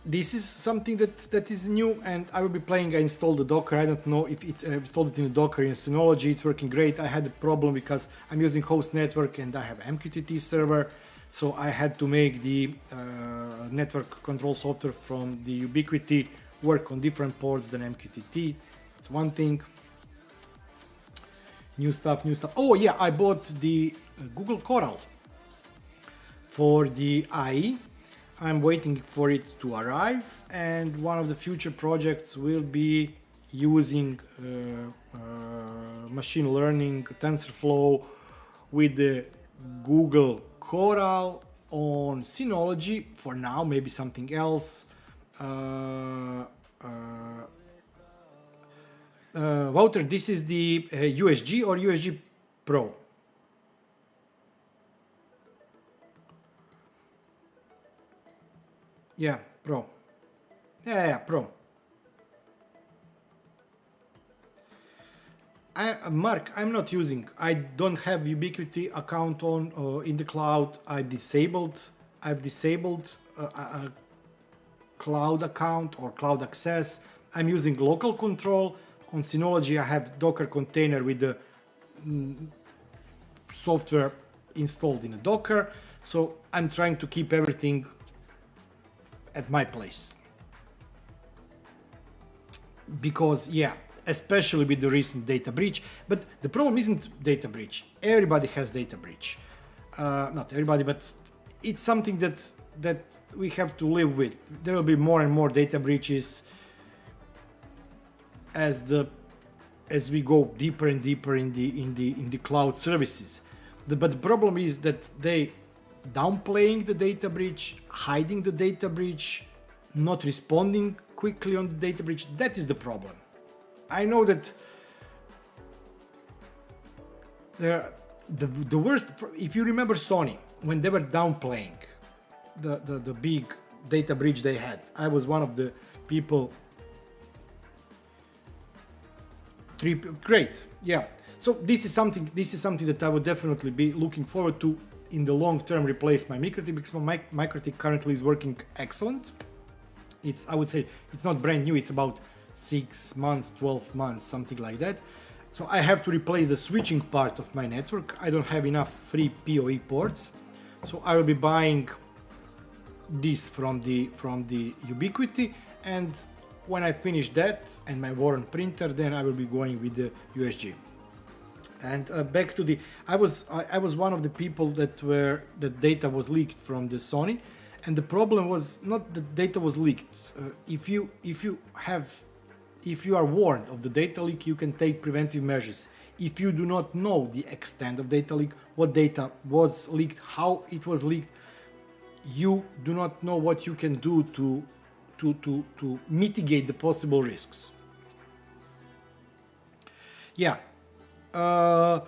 this is something that is new, and I will be playing. I installed the Docker. I don't know if it's installed it in the Docker in Synology. It's working great. I had a problem because I'm using host network and I have MQTT server, so I had to make the network control software from the Ubiquity work on different ports than MQTT. It's one thing. New stuff. Oh yeah, I bought the Google Coral for the IE. I'm waiting for it to arrive, and one of the future projects will be using machine learning, TensorFlow with the Google Coral on Synology for now, maybe something else. Wouter, this is the USG or USG Pro? Yeah, Pro. Yeah, Pro. Mark, I'm not using. I don't have Ubiquity account on in the cloud. I've disabled a cloud account or cloud access. I'm using local control. On Synology, I have Docker container with the software installed in a Docker. So I'm trying to keep everything at my place. Because, yeah, especially with the recent data breach. But the problem isn't data breach. Everybody has data breach. Not everybody, but it's something that we have to live with. There will be more and more data breaches as we go deeper and deeper in the cloud services. But the problem is that they downplaying the data breach, hiding the data breach, not responding quickly on the data breach. That is the problem. I know that the worst, if you remember Sony, when they were downplaying the big data breach they had, I was one of the people. Great, yeah. So this is something that I would definitely be looking forward to in the long term. Replace my MikroTik, because my MikroTik currently is working excellent. I would say it's not brand new. It's about 6 months, 12 months, something like that. So I have to replace the switching part of my network. I don't have enough free PoE ports, so I will be buying this from the Ubiquity, and when I finish that and my Voron printer, then I will be going with the USG. And back to I was one of the people that data was leaked from the Sony, and the problem was not that data was leaked. If you are warned of the data leak, you can take preventive measures. If you do not know the extent of data leak, what data was leaked, how it was leaked, you do not know what you can do to mitigate the possible risks. Yeah. So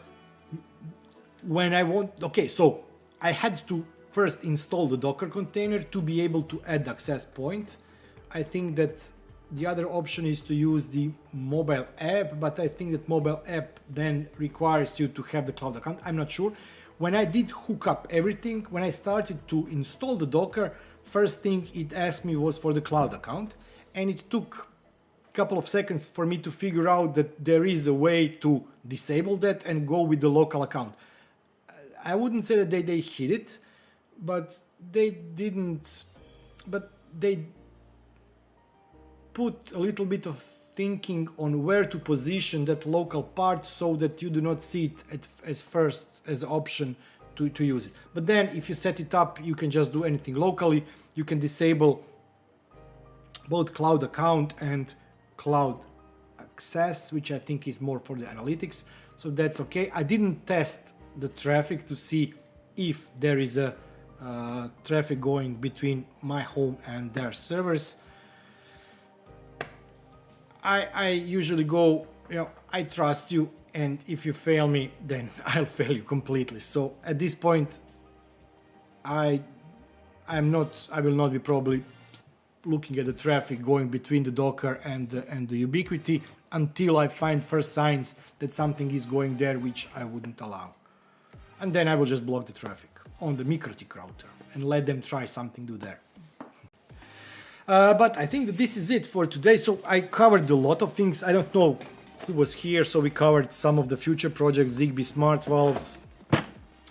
I had to first install the Docker container to be able to add access point. I think that the other option is to use the mobile app, but I think that mobile app then requires you to have the cloud account. I'm not sure. When I did hook up everything, when I started to install the Docker, first thing it asked me was for the cloud account, and it took a couple of seconds for me to figure out that there is a way to disable that and go with the local account. I wouldn't say that they hid it, but they didn't. But they put a little bit of thinking on where to position that local part so that you do not see it as an option to use it. But then if you set it up, you can just do anything locally. You can disable both cloud account and cloud access, which I think is more for the analytics. So that's okay. I didn't test the traffic to see if there is a traffic going between my home and their servers. I usually go, I trust you, and if you fail me, then I'll fail you completely. So at this point, I will not be probably looking at the traffic going between the Docker and the Ubiquity until I find first signs that something is going there which I wouldn't allow. And then I will just block the traffic on the MikroTik router and let them try something new there. But I think that this is it for today. So I covered a lot of things. I don't know who was here, so we covered some of the future projects, Zigbee smart valves,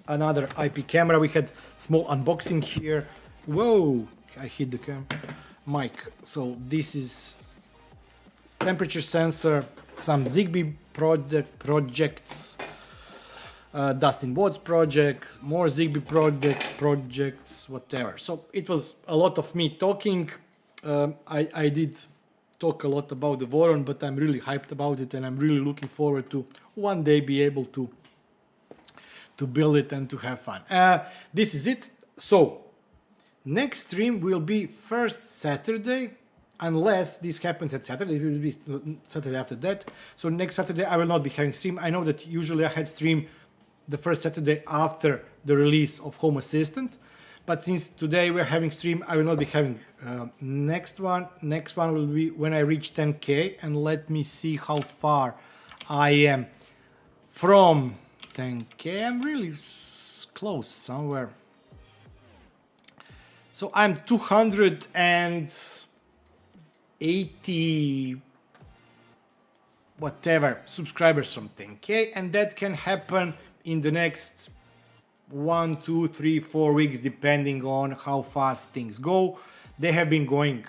another IP camera. We had small unboxing here. Whoa, I hit the mic. So this is temperature sensor, some Zigbee projects, Dustin Watts project, more Zigbee projects, whatever. So it was a lot of me talking. I did talk a lot about the Voron, but I'm really hyped about it, and I'm really looking forward to one day be able to build it and to have fun. This is it. So next stream will be first Saturday, unless this happens at Saturday. It will be Saturday after that. So next Saturday I will not be having stream. I know that usually I had stream the first Saturday after the release of Home Assistant, but since today we're having stream, I will not be having next one will be when I reach 10k, and let me see how far I am from 10k. I'm really close somewhere. So I'm 280 whatever subscribers from 10k, and that can happen in the next 1, 2, 3, 4 weeks, depending on how fast things go. They have been going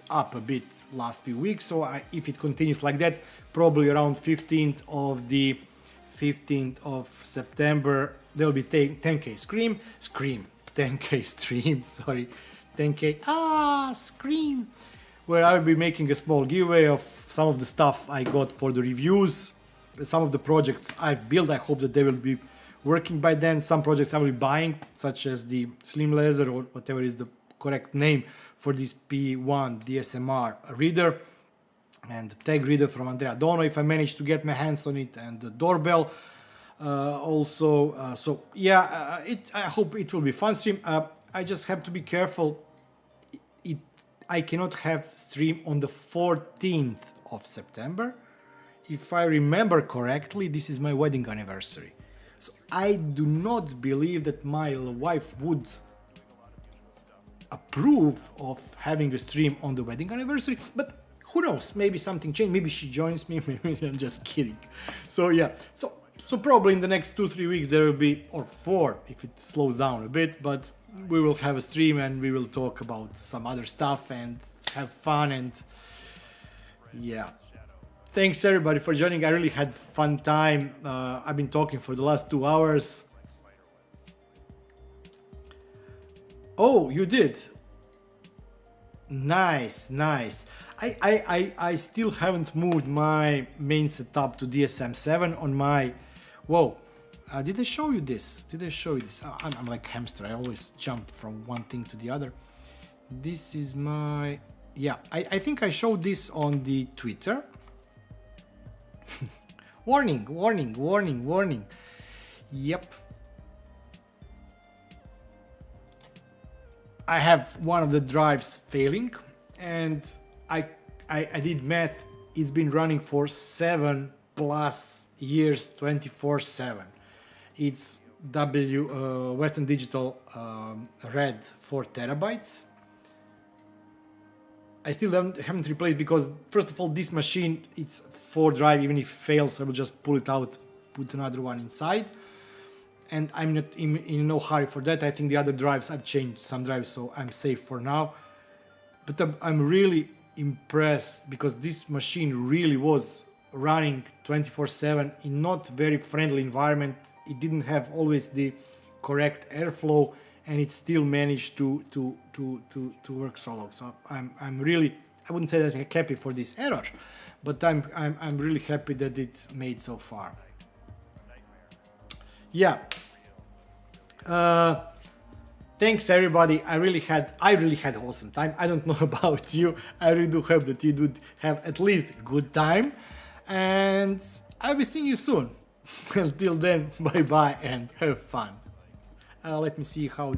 up a bit last few weeks, so if it continues like that, probably around 15th of September there will be 10k stream, 10k stream, sorry, 10k scream, where I will be making a small giveaway of some of the stuff I got for the reviews, some of the projects I've built. I hope that they will be working by then. Some projects I will be buying, such as the Slim Laser, or whatever is the correct name for this P1 DSMR reader, and the tag reader from Andrea Dono, if I manage to get my hands on it, and the doorbell also. So yeah, I hope it will be fun stream. I just have to be careful. I cannot have stream on the 14th of September. If I remember correctly, this is my wedding anniversary. So I do not believe that my wife would approve of having a stream on the wedding anniversary, but who knows, maybe something changed, maybe she joins me, maybe I'm just kidding. So yeah, so probably in the next 2-3 weeks there will be, or 4 if it slows down a bit, but we will have a stream and we will talk about some other stuff and have fun. And yeah, thanks everybody for joining. I really had fun time. I've been talking for the last 2 hours. Oh, you did? Nice. I still haven't moved my main setup to DSM-7 on my... Whoa, did I show you this? I'm like hamster, I always jump from one thing to the other. This is my... Yeah, I think I showed this on the Twitter. Warning. Yep. I have one of the drives failing, and I did math. It's been running for 7+ years, 24/7. It's Western Digital Red 4 terabytes. I still haven't replaced, because first of all, this machine, it's 4 drive. Even if it fails, I will just pull it out, put another one inside. And I'm not in no hurry for that. I think the other drives, I've changed some drives, so I'm safe for now. But I'm really impressed, because this machine really was running 24/7 in not very friendly environment. It didn't have always the correct airflow, and it still managed to work so long. So I'm really, I wouldn't say that I'm happy for this error, but I'm really happy that it's made so far. Yeah. Thanks everybody. I really had awesome time. I don't know about you. I really do hope that you did have at least good time, and I'll be seeing you soon. Until then, bye bye and have fun. Let me see how